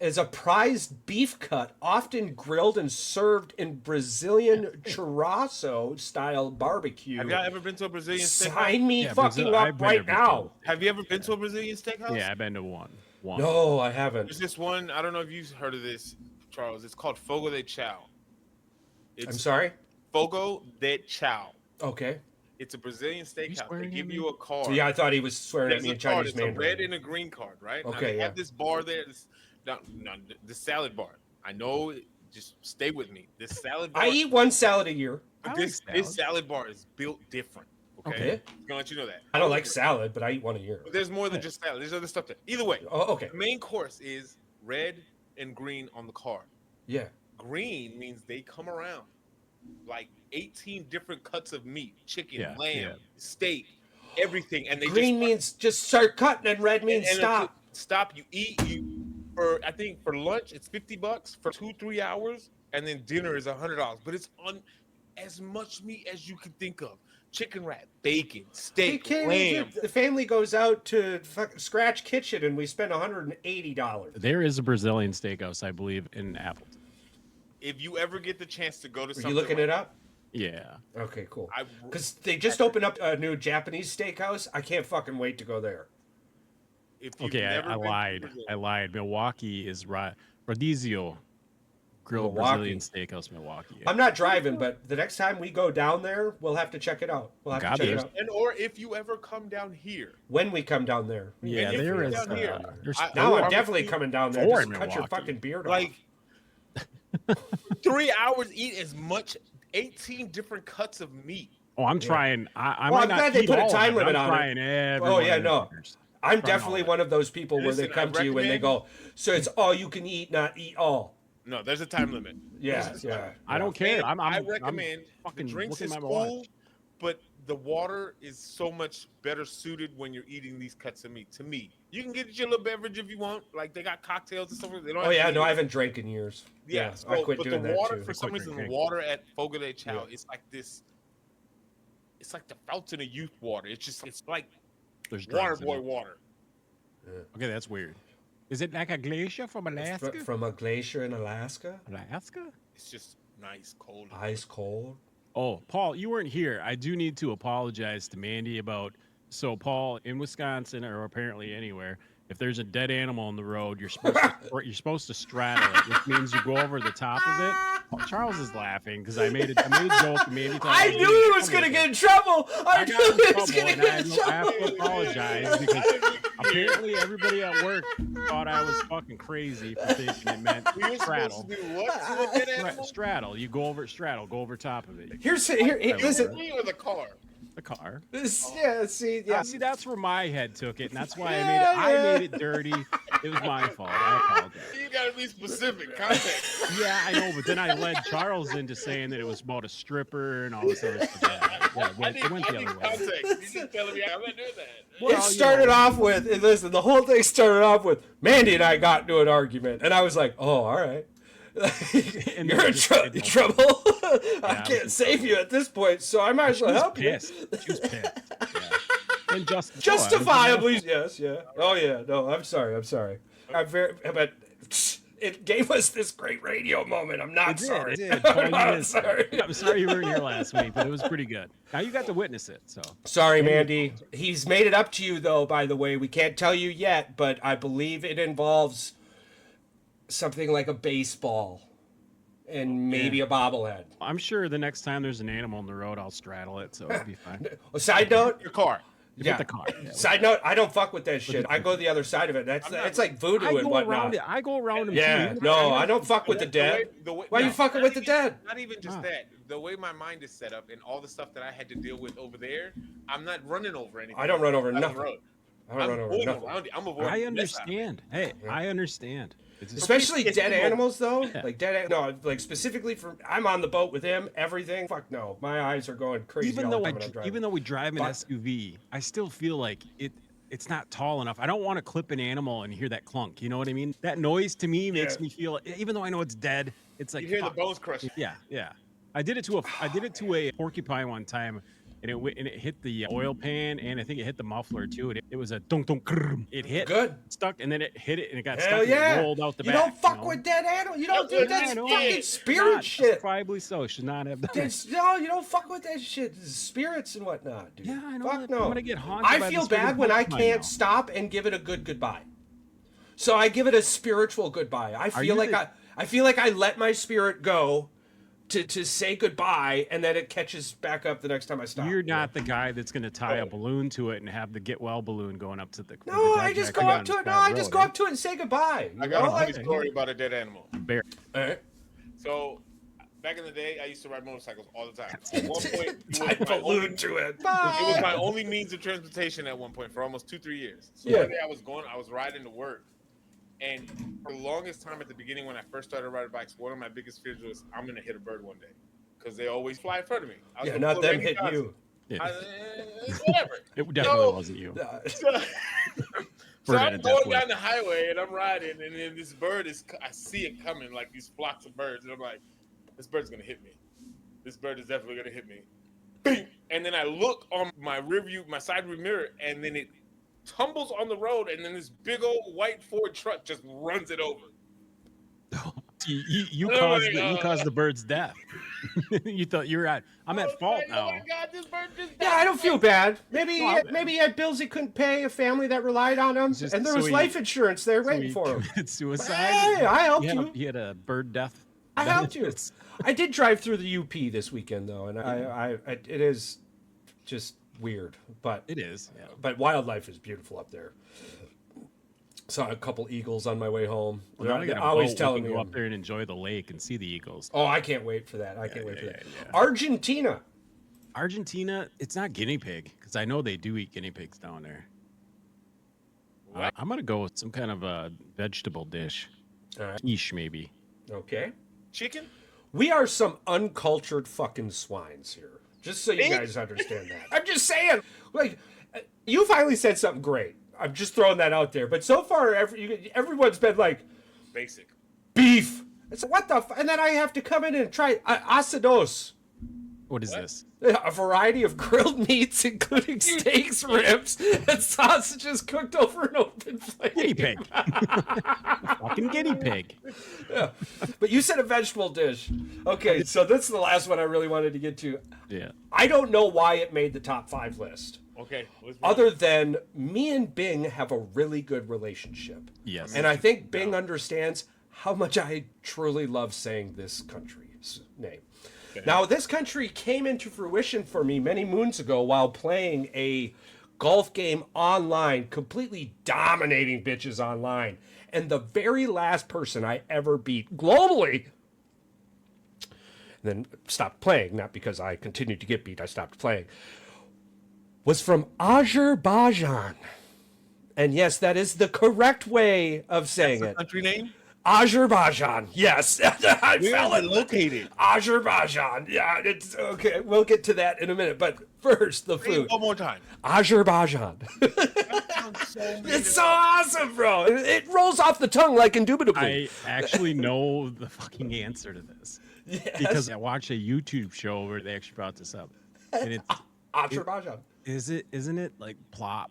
Is a prized beef cut, often grilled and served in Brazilian churrasco style barbecue.
Have y'all ever been to a Brazilian steakhouse?
Sign me fucking up right now.
Have you ever been to a Brazilian steakhouse?
Yeah, I've been to one.
No, I haven't.
There's this one. I don't know if you've heard of this, Charles. It's called Fogo de Chao.
I'm sorry?
Fogo de Chao.
Okay.
It's a Brazilian steakhouse. They
swearing
give
at
you
me?
a card.
So, yeah, I thought he was swearing at
There's
me
a
in
card.
Chinese
It's a red
Mandarin.
and a green card, right? Now,
Okay,
they
yeah.
have this bar there. The salad bar. I know. Just stay with me. This salad bar.
I eat one salad a year.
But
I
this
like
this
salad.
salad bar is built different. Okay.
Okay.
I'm gonna let you know that.
I don't like salad, but I eat one a year.
But there's more than just salad. There's other stuff there. Either way,
Oh, okay.
the main course is red and green on the card.
Yeah.
Green means they come around like 18 different cuts of meat, chicken,
Yeah,
lamb,
yeah.
steak, everything. And they
Green
just
means just start cutting, and red means
and
stop.
Stop. You eat. For I think for lunch it's $50 for 2-3 hours, and then dinner is $100. But it's on as much meat as you can think of: chicken wrap, bacon, steak, lamb.
The family goes out to Scratch Kitchen, and we spend $180.
There is a Brazilian steakhouse, I believe, in Appleton.
If you ever get the chance to go to
Are
something,
you looking
like
it up?
Yeah.
Okay, cool.
I-
Because they just opened up a new Japanese steakhouse. I can't fucking wait to go there.
If you've
Okay,
never
I
been to
lied.
Brazil-
I lied. Milwaukee is Rodizio Grill
Milwaukee.
Brazilian Steakhouse, Milwaukee.
I'm not driving, but the next time we go down there, we'll have to check it out. We'll have
God,
to check it
there's-
out
And or if you ever come down here,
when we come down there.
Yeah,
And if
there
you're
is.
down here,
There's
I-
Now
four-
I'm definitely coming down there.
Four
Just
in
cut your
Milwaukee.
fucking beard off.
like 3 hours, eat as much, 18 different cuts of meat.
Oh, I'm trying. I
Well,
might
I'm
not
glad they
eat
put a
all of
time
it, but
limit
I'm
on it.
trying every
Oh,
one
yeah,
of the
no.
burgers.
I'm
Trying
definitely
all
one of those people where they
Listen, I
come to you and they
recommend-
go, so it's all you can eat, not eat all.
No, there's a time limit.
Yeah, yeah.
I don't care.
And
I'm
I recommend the
fucking
drinks
looking
is
at my
cool,
watch.
but the water is so much better suited when you're eating these cuts of meat. To me, you can get your little beverage if you want. Like they got cocktails and stuff. They don't
Oh
have
yeah,
to
no,
eat
I
it.
haven't drank in years.
Yeah,
I quit
but
doing
the
that
water
too.
for some
Quit
reason, the
drinking.
water at Fogo de Chao
Yeah.
is like this. It's like the fountain of youth water. It's like
There's
water
drugs in
boy
it.
water.
Okay, that's weird. Is it like a glacier from Alaska?
From a glacier in Alaska,
Alaska?
It's just nice, cold.
ice cold.
Oh, Paul, you weren't here. I do need to apologize to Mandy about. So, Paul, in Wisconsin or apparently anywhere, if there's a dead animal on the road, you're supposed to straddle it, which means you go over the top of it. Oh, Charles is laughing because I made a joke. And Mandy thought
I knew he was gonna get in trouble. I
I
knew
got in
he was
trouble,
gonna
and
get
I
in
have
trouble.
to apologize because apparently everybody at work thought I was fucking crazy for thinking it meant
You're
straddle.
supposed to do what to a dead animal?
Straddle. You go over straddle. Go over top of it.
Listen.
Me or the car?
The car.
Yeah, see, yeah.
See, that's where my head took it, and that's why
Yeah,
I
yeah.
made it dirty. It was my fault. I apologize.
You gotta be specific. Context.
Yeah, I know, but then I led Charles into saying that it was about a stripper and all this other stuff. Yeah, it went the other way.
Context. You just telling me I'm not doing that.
Well,
It started off with, and listen, the whole thing started off with Mandy and I got into an argument, and I was like, oh, all right.
And
You're
then
in
just-
trouble. I
I
can't
was-
save you at this point, so I might as
She
well
was
help you.
pissed. She was pissed. Yeah. And
Justifiably, yes, yeah. Oh yeah, no, I'm sorry. But it gave us this great radio moment. I'm not sorry.
It did. Paul,
I'm
you
not
missed it.
sorry.
I'm sorry you weren't here last week, but it was pretty good. Now you got to witness it, so.
Sorry, Mandy. He's made it up to you, though, by the way. We can't tell you yet, but I believe it involves something like a baseball and maybe a bobblehead.
I'm sure the next time there's an animal on the road, I'll straddle it, so it'll be fine.
A side note,
Your car.
With the car. Yeah.
side note, I don't fuck with that shit. I go the other side of it. It's like voodoo
I
and
go
whatnot.
around it. I go around them
Yeah,
too.
no, I don't fuck with the dead. Why you fucking with the dead?
Not even just
Huh.
that. The way my mind is set up and all the stuff that I had to deal with over there, I'm not running over anything.
I don't run over
on the
nothing.
road.
I don't
I'm
run over
going
nothing.
around it. I'm avoiding
I
the mess out of it.
understand. Hey, I understand. It's just,
Especially
It's
dead
people-
animals, though. Like no, like specifically for I'm on the boat with him. Everything. Fuck no, my eyes are going crazy.
even
all
though
the time when I'm driving.
even though we drive an
But-
SUV, I still feel like it's not tall enough. I don't want to clip an animal and hear that clunk. You know what I mean? That noise to me makes
Yeah.
me feel. Even though I know it's dead, it's like
You hear the
fuck.
bones crushing.
Yeah, yeah. I did it to a porcupine one time, and it hit the oil pan, and I think it hit the muffler too. It was a dunk dunk. It hit
Good.
stuck, and then it hit it, and it got
Hell
stuck and
yeah!
it rolled out the
You
back.
don't fuck
know?
with dead animals. You don't do
Yeah,
that's
I know.
fucking spirit
Not
shit.
justifiably so. Should not have done it.
No, you don't fuck with that shit. Spirits and whatnot, dude.
Yeah, I know.
Fuck
that.
no.
I'm gonna get haunted.
I
by
feel
this fucking
bad when I
porcupine
can't
now.
stop and give it a good goodbye. So I give it a spiritual goodbye. I feel
you
like
the-
I feel like I let my spirit go to say goodbye, and then it catches back up the next time I stop.
You're not the guy that's going to tie a balloon to it and have the get well balloon going up to the.
No, I just go up to it. No, I just go up to it and say goodbye.
I got a funny story about a dead animal.
Bear.
All right.
So, back in the day, I used to ride motorcycles all the time. At one point,
Tie balloon to it.
it was my only means of transportation at one point for almost 2-3 years. So one day I was riding to work, and for the longest time at the beginning when I first started riding bikes, one of my biggest fears was I'm gonna hit a bird one day because they always fly in front of me.
Yeah, not them hitting you.
Yeah.
Whatever.
It definitely wasn't you.
So I'm going down the highway and I'm riding, and then this bird I see it coming, like these flocks of birds, and I'm like, this bird's gonna hit me. This bird is definitely gonna hit me. Bing! And then I look on my side rear mirror, and then it tumbles on the road, and then this big old white Ford truck just runs it over.
You caused the bird's death. You thought I'm at fault now.
Oh my God, this bird just died.
Yeah, I don't feel bad. Maybe he had bills he couldn't pay, a family that relied on him, and there was life insurance there waiting for him.
Suicide.
Hey, I helped you.
He had a bird death.
I helped you. I did drive through the UP this weekend though, and it is just weird, but
It is. Yeah.
but wildlife is beautiful up there. Saw a couple eagles on my way home.
Well, now we got
They're
a
always
boat.
telling
We
me.
can go up there and enjoy the lake and see the eagles.
Oh, I can't wait for that. I can't wait for that.
yeah.
Argentina.
Argentina, it's not guinea pig because I know they do eat guinea pigs down there. I'm gonna go with some kind of a vegetable dish,
All right.
quiche maybe.
Okay.
Chicken?
We are some uncultured fucking swines here. Just so you guys understand that. I'm just saying. Like, you finally said something great. I'm just throwing that out there. But so far, everyone's been like,
Basic.
beef. It's what the and then I have to come in and try asados.
What is this?
A variety of grilled meats, including steaks, ribs, and sausages cooked over an open flame.
Guinea pig. Fucking guinea pig.
Yeah. But you said a vegetable dish. Okay, so this is the last one I really wanted to get to.
Yeah.
I don't know why it made the top 5 list.
Okay.
Other than me and Bing have a really good relationship.
Yes.
And I think Bing understands how much I truly love saying this country's name. Okay. Now, this country came into fruition for me many moons ago while playing a golf game online, completely dominating bitches online. And the very last person I ever beat globally, and then stopped playing, not because I continued to get beat, I stopped playing, was from Azerbaijan. And yes, that is the correct way of saying it.
Country name?
Azerbaijan. Yes.
Where is it located?
Azerbaijan. Yeah, it's okay. We'll get to that in a minute. But first, the food.
One more time.
Azerbaijan. It's so awesome, bro. It rolls off the tongue like indubitably.
I actually know the fucking answer to this.
Yes.
Because I watched a YouTube show where they actually brought this up. And it's
Azerbaijan.
Isn't it like plav,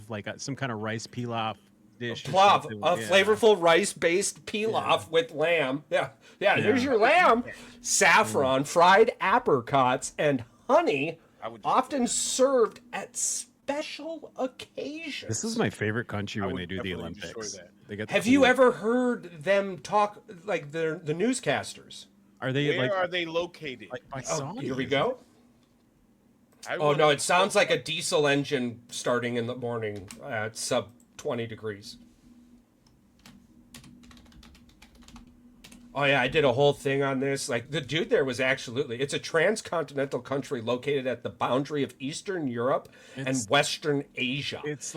like some kind of rice pilaf dish?
Plav, a flavorful rice-based pilaf with lamb. Yeah. Here's your lamb. Saffron, fried apricots, and honey, often served at special occasions.
This is my favorite country when they do the Olympics.
Have you ever heard them talk, like the newscasters?
Are they?
Where are they located?
Like by Saudi,
here we go. Oh no, it sounds like a diesel engine starting in the morning at sub 20 degrees. Oh yeah, I did a whole thing on this. Like the dude there was it's a transcontinental country located at the boundary of Eastern Europe and Western Asia. It's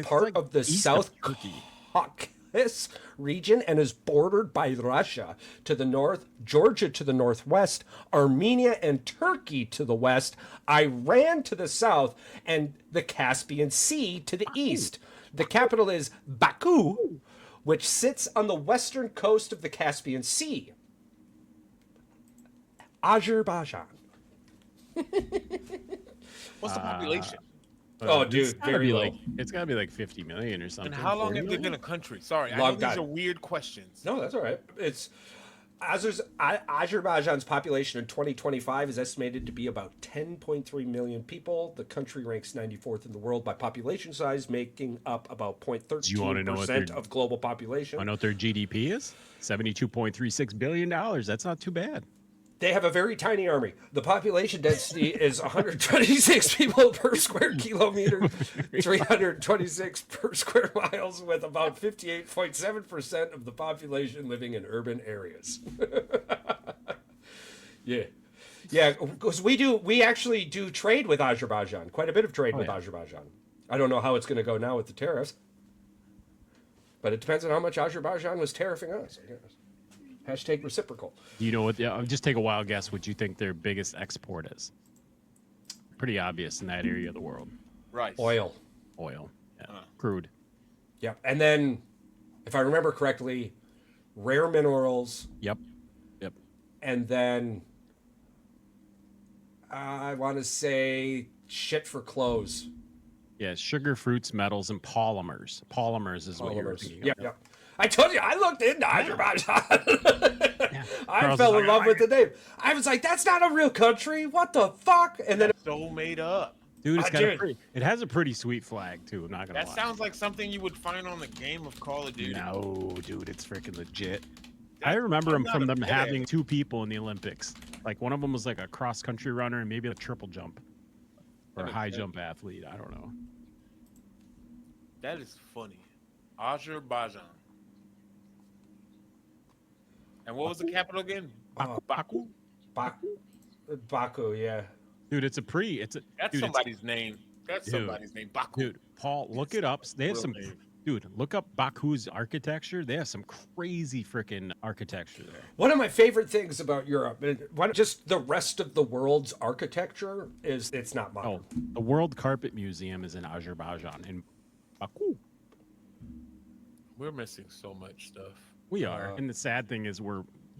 part
like
of the South Caucasus region and is bordered by Russia to the north, Georgia to the northwest, Armenia and Turkey to the west, Iran to the south, and the Caspian Sea to the east. The capital is Baku, which sits on the western coast of the Caspian Sea. Azerbaijan.
What's the population?
Dude, very low.
It's got to be like 50 million or something.
And how long have they been a country? Sorry, I know these are weird questions.
No, that's all right. It's Azerbaijan's population in 2025 is estimated to be about 10.3 million people. The country ranks 94th in the world by population size, making up about 0.13% of global population.
I know what their GDP is? $72.36 billion. That's not too bad.
They have a very tiny army. The population density is 126 people per square kilometer, 326 per square miles, with about 58.7% of the population living in urban areas. Yeah. Yeah, because we actually do trade with Azerbaijan, quite a bit of trade with Azerbaijan. I don't know how it's going to go now with the tariffs, but it depends on how much Azerbaijan was tariffing us, I guess. Hashtag reciprocal.
You know what? Yeah, just take a wild guess. What you think their biggest export is? Pretty obvious in that area of the world.
Rice.
Oil.
Yeah. Crude.
Yeah. And then, if I remember correctly, rare minerals.
Yep.
And then, I want to say shit for clothes.
Yeah, sugar, fruits, metals, and polymers. Polymers is what you were thinking of.
Yeah. I told you, I looked into Azerbaijan. I
Charles
fell
is
in
like,
love with the name. I was like, that's not a real country. What the fuck? And then
So made up.
Dude, it's got
dude.
it has a pretty sweet flag too. I'm not gonna
That
lie.
sounds like something you would find on the game of Call of Duty.
No, dude, it's freaking legit. I remember them from them having two people in the Olympics. Like one of them was like a cross country runner and maybe a triple jump or a high jump athlete. I don't know.
That is funny. Azerbaijan. And what was the capital again? Baku.
Baku, yeah.
Dude, it's a
That's
dude,
somebody's name. That's somebody's name. Baku.
Dude, Paul, look it up. They have
Real
some.
name.
Dude, look up Baku's architecture. They have some crazy freaking architecture there.
One of my favorite things about Europe, just the rest of the world's architecture, is it's not modern.
Oh, the World Carpet Museum is in Azerbaijan, in Baku.
We're missing so much stuff.
We are. And the sad thing is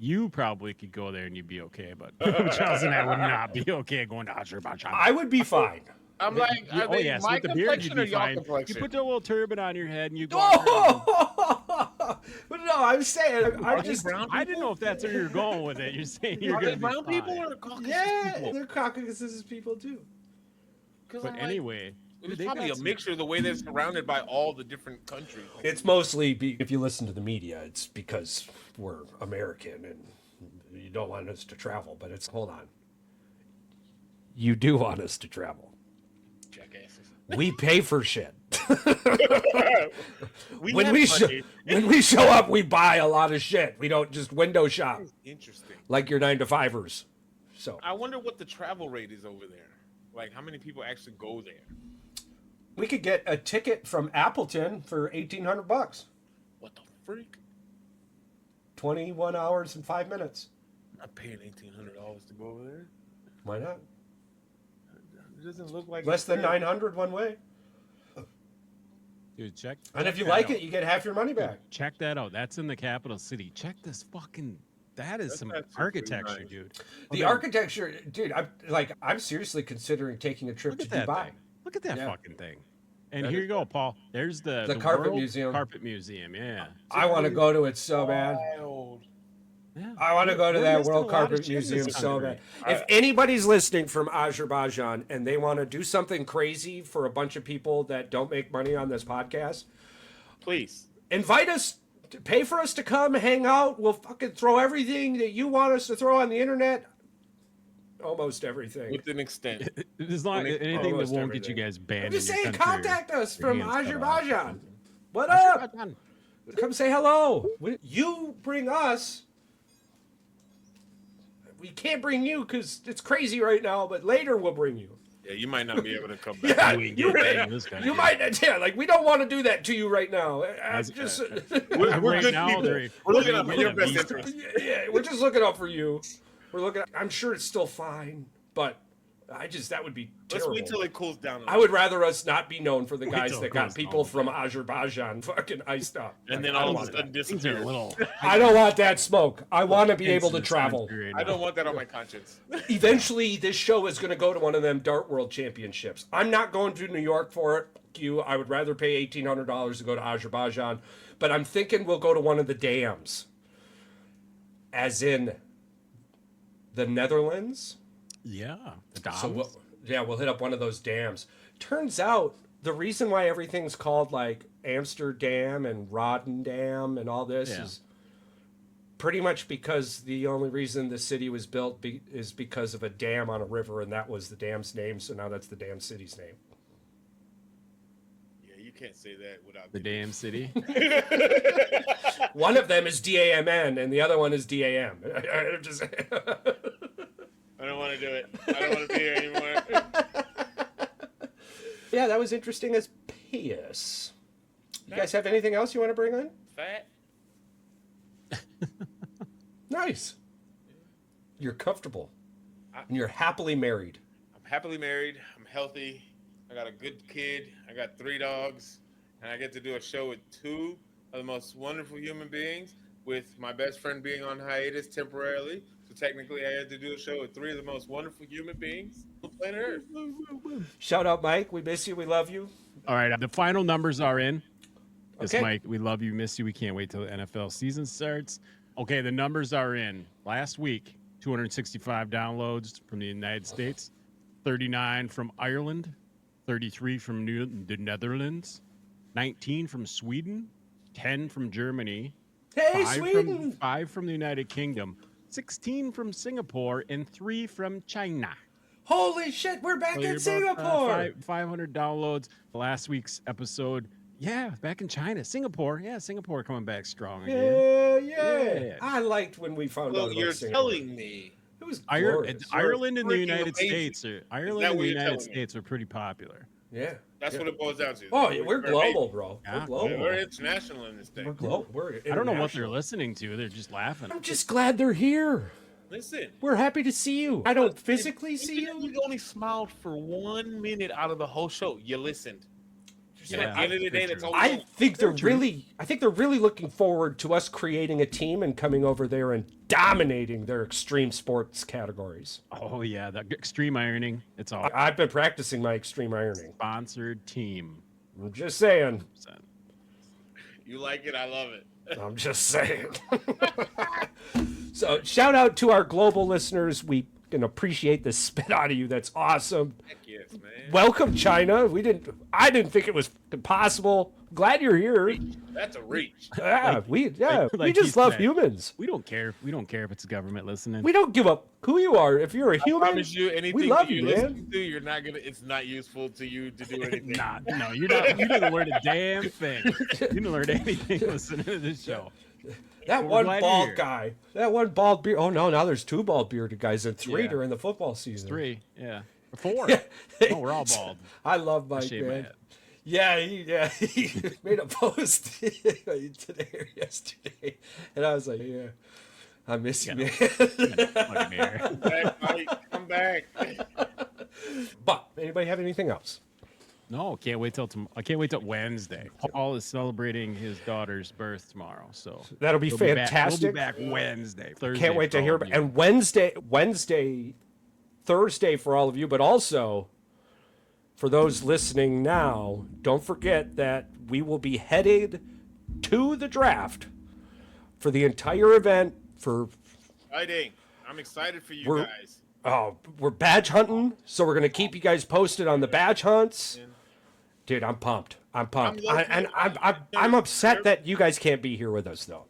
you probably could go there and you'd be okay, but Charles and I would not be okay going to Azerbaijan.
I would be fine.
I'm like, are they
yes,
my
with the beard you'd
complexion or
be
y'all
fine. You
complexion?
put a little turban on your head and you go.
But no, I'm saying,
Are they brown
I didn't know if that's where you're going with it. You're saying you're
Are
going
they
to
brown people or Caucasus
yeah,
people?
they're Caucasus people too.
'Cause
But
I'm like,
anyway,
it's
they
probably
got
a
some-
mixture of the way they're surrounded by all the different countries.
It's mostly, if you listen to the media, it's because we're American and you don't want us to travel. But it's, hold on. You do want us to travel.
Jackasses.
We pay for shit.
When
When we show up, we buy a lot of shit. We don't just window shop
Interesting.
like your 9-to-5ers. So
I wonder what the travel rate is over there. Like, how many people actually go there?
we could get a ticket from Appleton for $1,800.
What the freak?
21 hours and 5 minutes.
I'm not paying $1,800 to go over there.
Why not?
It doesn't look like
Less
it's
than
fair.
900 one way.
Dude, check.
And if you
that
like
out.
it, you get half your money back.
Check that out. That's in the capital city. Check this fucking. That is
That's
some
actually
architecture,
pretty nice.
dude.
The architecture, dude, I'm seriously considering taking a trip
Look
to
at that
Dubai.
thing. Look at that
Yeah.
fucking thing. And
That
here
is
you go, Paul. There's the
Carpet
World
Museum.
Carpet Museum, yeah.
I want to go to it so bad.
Wild.
Yeah.
I want to go to
We're
that
missing
World
a lot of
Carpet
shit in this
Museum so
country.
bad. If anybody's listening from Azerbaijan and they want to do something crazy for a bunch of people that don't make money on this podcast,
Please.
invite us, pay for us to come, hang out. We'll fucking throw everything that you want us to throw on the internet. Almost everything.
With an extent.
As long
When it-
anything that
almost
won't get you
everything.
guys banned.
I'm just
in your
saying,
country or
contact us
your
from
hands cut off or
Azerbaijan.
something.
What up?
Azerbaijan.
Come say hello. You bring us. We can't bring you because it's crazy right now, but later we'll bring you.
Yeah, you might not be able to come back.
Yeah,
You bang this guy.
you might. Yeah, like we don't want to do that to you right now.
As-
Just,
We're
Right
good
now,
people.
they're-
We're looking out for
they're
your
getting
best
a visa.
interest.
yeah, we're just looking out for you. We're looking. I'm sure it's still fine, but that would be
Let's
terrible.
wait till it cools down.
I would rather us not be known for the guys
till
that
it
got
cools
people
down.
from Azerbaijan fucking iced up.
And then
I
all
don't
of a
want
sudden
Things are
disappear.
a little.
I don't want that smoke. I want to be able to
in this
travel.
country right
I
now.
don't want that on my conscience.
Eventually, this show is going to go to one of them Dart World Championships. I'm not going to New York for it. Fuck you. I would rather pay $1,800 to go to Azerbaijan. But I'm thinking we'll go to one of the dams. As in the Netherlands.
Yeah. The
So
Doms.
we'll hit up one of those dams. Turns out the reason why everything's called like Amsterdam and Rotterdam and all this
Yeah.
is pretty much because the only reason the city was built is because of a dam on a river, and that was the dam's name. So now that's the damn city's name.
Yeah, you can't say that without
The damn city.
One of them is DAMN, and the other one is DAM. I'm just...
I don't want to do it. I don't want to be here anymore.
Yeah, that was interesting as piss. You guys have anything else you want to bring on?
Fat.
Nice. You're comfortable. And you're happily married.
I'm happily married. I'm healthy. I got a good kid. I got 3 dogs. And I get to do a show with 2 of the most wonderful human beings, with my best friend being on hiatus temporarily. So technically I had to do a show with 3 of the most wonderful human beings on planet Earth.
Shout out, Mike. We miss you. We love you.
All right, the final numbers are in. Yes,
Okay.
Mike, we love you, miss you. We can't wait till the NFL season starts. Okay, the numbers are in. Last week, 265 downloads from the United States, 39 from Ireland, 33 from the Netherlands, 19 from Sweden, 10 from Germany,
Hey,
5
Sweden.
5 from the United Kingdom, 16 from Singapore, and 3 from China.
Holy shit, we're back
So
in
you're
Singapore.
about, 500 downloads. Last week's episode, yeah, back in China. Singapore, yeah, Singapore coming back strong again.
Yeah. I liked when we found out
Well,
about
you're
Singapore.
telling me.
It was
Ireland,
glorious.
Ireland and the
freaking
United
amazing.
States are Ireland
that
and
what
the
you're
United
telling me?
States are pretty popular.
Yeah.
That's
yeah.
what it boils down to.
Oh, yeah, we're global, bro.
Yeah.
We're global.
We're international in this thing.
We're global. We're
I don't know what they're
international.
listening to. They're just laughing.
I'm just glad they're here.
Listen.
We're happy to see you. I don't physically see you.
You only smiled for 1 minute out of the whole show. You listened.
Yeah,
At the end of the day,
true.
that's all.
I think they're
True.
really looking forward to us creating a team and coming over there and dominating their extreme sports categories.
Oh yeah, the extreme ironing. It's all
I've been practicing my extreme ironing.
sponsored team.
I'm just saying.
You like it, I love it.
I'm just saying. So shout out to our global listeners. We can appreciate the spit out of you. That's awesome.
Heck yes, man.
Welcome, China. I didn't think it was possible. Glad you're here.
That's a reach.
Yeah, we
like
just
he
love
said.
humans.
We don't care. We don't care if it's government listening.
We don't give up who you are. If you're a
I
human,
promise you, anything
we love
that you
you, man.
listen to, you're not gonna. It's not useful to you to do anything.
Nah, no, you're not. You didn't learn a damn thing. You didn't learn anything listening to this show.
That
We're
one
glad you're
bald
here.
guy. That one bald beard. Oh no, now there's 2 bald bearded guys and 3
Yeah.
during the football season.
3, yeah, 4.
Yeah.
Oh, we're all bald.
I love Mike,
Shave my
man.
head.
Yeah, he made a post today or yesterday, and I was like, yeah, I miss you, man.
Fucking here.
Come back, Mike. Come back.
But anybody have anything else?
No, can't wait till I can't wait till Wednesday. Paul is celebrating his daughter's birth tomorrow, so
That'll be
we'll be back-
fantastic.
we'll be back Wednesday. Thursday.
Can't wait to
for
hear
all
about.
of you.
And Wednesday, Thursday for all of you, but also for those listening now, don't forget that we will be headed to the draft for the entire event.
Exciting. I'm excited for you
We're-
guys.
We're badge hunting, so we're gonna keep you guys posted on the badge hunts. Dude, I'm pumped. I'm pumped. I'm upset that you guys can't be here with us though.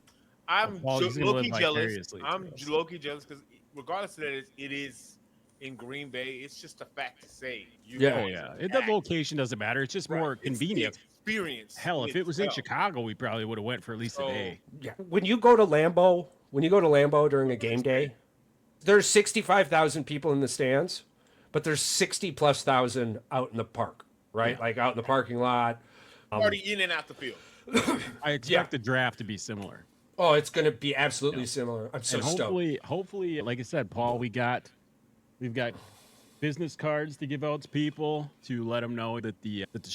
I'm
Paul, he's gonna
low-key
live
jealous.
vicariously
I'm
through us.
low-key jealous because regardless of that, it is in Green Bay. It's just a fact to say. You
Yeah.
Oh
guys
yeah,
are
the
packed.
location doesn't matter. It's just more
It's the
convenient.
experience.
Hell, if it was in
itself.
Chicago, we probably would have went for at least a
Oh.
day.
Yeah. When you go to Lambeau during a game day, there's 65,000 people in the stands, but there's 60,000+ out in the park, right?
Yeah.
Like out in the parking lot.
Party in and out the field.
I expect the draft to be similar.
Oh, it's going to be absolutely similar. I'm so
And
stoked.
hopefully, like I said, Paul, we've got business cards to give out to people to let them know that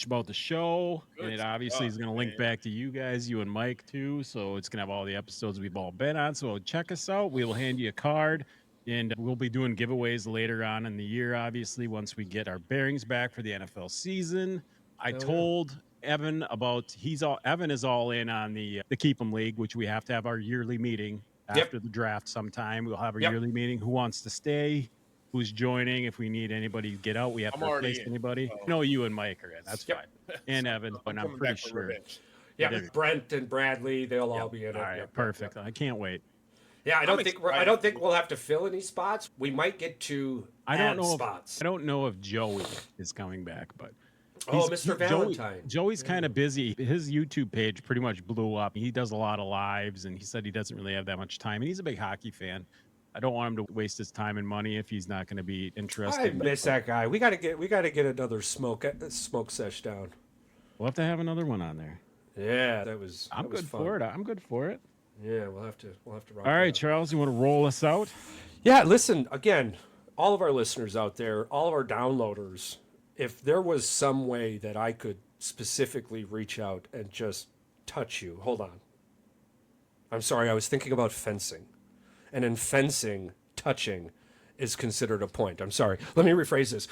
about the show,
Good
and it obviously is
stuff,
going to link
man.
back to you guys, you and Mike too. So it's going to have all the episodes we've all been on. So check us out. We will hand you a card, and we'll be doing giveaways later on in the year. Obviously, once we get our bearings back for the NFL season. I told Evan about Evan is all in on the Keep 'em League, which we have to have our yearly meeting
Yep.
after the draft sometime. We'll have our
Yep.
yearly meeting. Who wants to stay? Who's joining? If we need anybody to get out, we have
I'm
to
already
replace
in,
anybody.
so-
No, you and Mike are in. That's
Yep.
fine. And Evan, but I'm
coming
pretty
back for
sure.
revenge.
Yeah,
there you go.
Brent and Bradley, they'll all
Yep.
be in it.
All right,
Yep,
perfect.
yep.
I can't wait.
Yeah, I
I'm
don't think
excited.
we'll have to fill any spots. We might get to
I don't
add
know.
spots.
I don't know if Joey is coming back, but
Oh, Mr. Valentine.
Joey's kind of busy. His YouTube page pretty much blew up. He does a lot of lives, and he said he doesn't really have that much time. And he's a big hockey fan. I don't want him to waste his time and money if he's not going to be
I
interested.
miss that guy. We gotta get another smoke sesh down.
We'll have to have another one on there.
Yeah, that was.
I'm
that was
good
fun.
for it. I'm good for it.
Yeah, we'll have to rock
All
that
right,
out.
Charles, you want to roll us out?
Yeah, listen, again, all of our listeners out there, all of our downloaders, if there was some way that I could specifically reach out and just touch you, hold on. I'm sorry, I was thinking about fencing. And in fencing, touching is considered a point. I'm sorry. Let me rephrase this.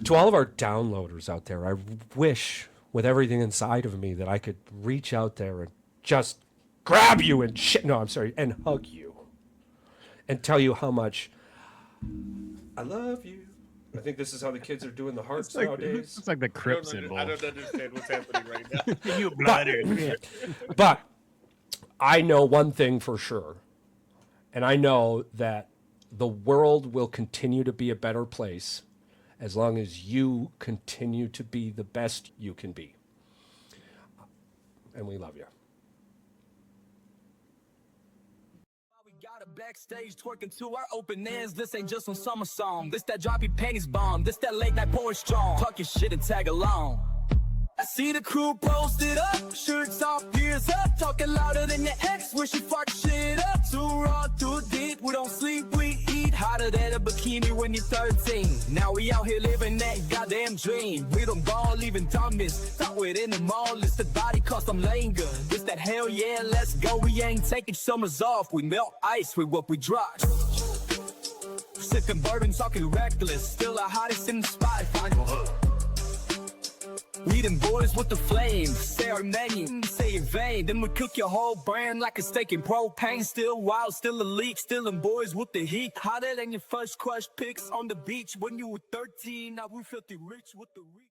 To all of our downloaders out there, I wish with everything inside of me that I could reach out there and just grab you and and hug you and tell you how much I love you. I think this is how the kids are doing the hearts nowadays.
It's like the Crip symbol.
I don't understand what's happening right now.
You blooded.
But I know one thing for sure, and I know that the world will continue to be a better place as long as you continue to be the best you can be. And we love you.
We got a backstage twerking to our open ends. This ain't just some summer song. This that drop your panties bomb. This that late night porn strong. Talk your shit and tag along. I see the crew posted up, shirts off, ears up, talking louder than your ex. Wish you fuck shit up. Too raw, too deep. We don't sleep, we eat. Hotter than a bikini when you're 13. Now we out here living that goddamn dream. We don't ball, even dumbest. Thought we'd in the mall, listed body cost I'm laying good. This that hell yeah, let's go. We ain't taking summers off. We melt ice with what we drop. Sipping bourbon, talking reckless. Still the hottest in the spot. We them boys with the flame, say our menu, say in vain. Then we cook your whole brand like a steak in propane. Still wild, still a leak, still them boys with the heat. Hotter than your first crush pics on the beach when you were 13. Now we filthy rich with the reach.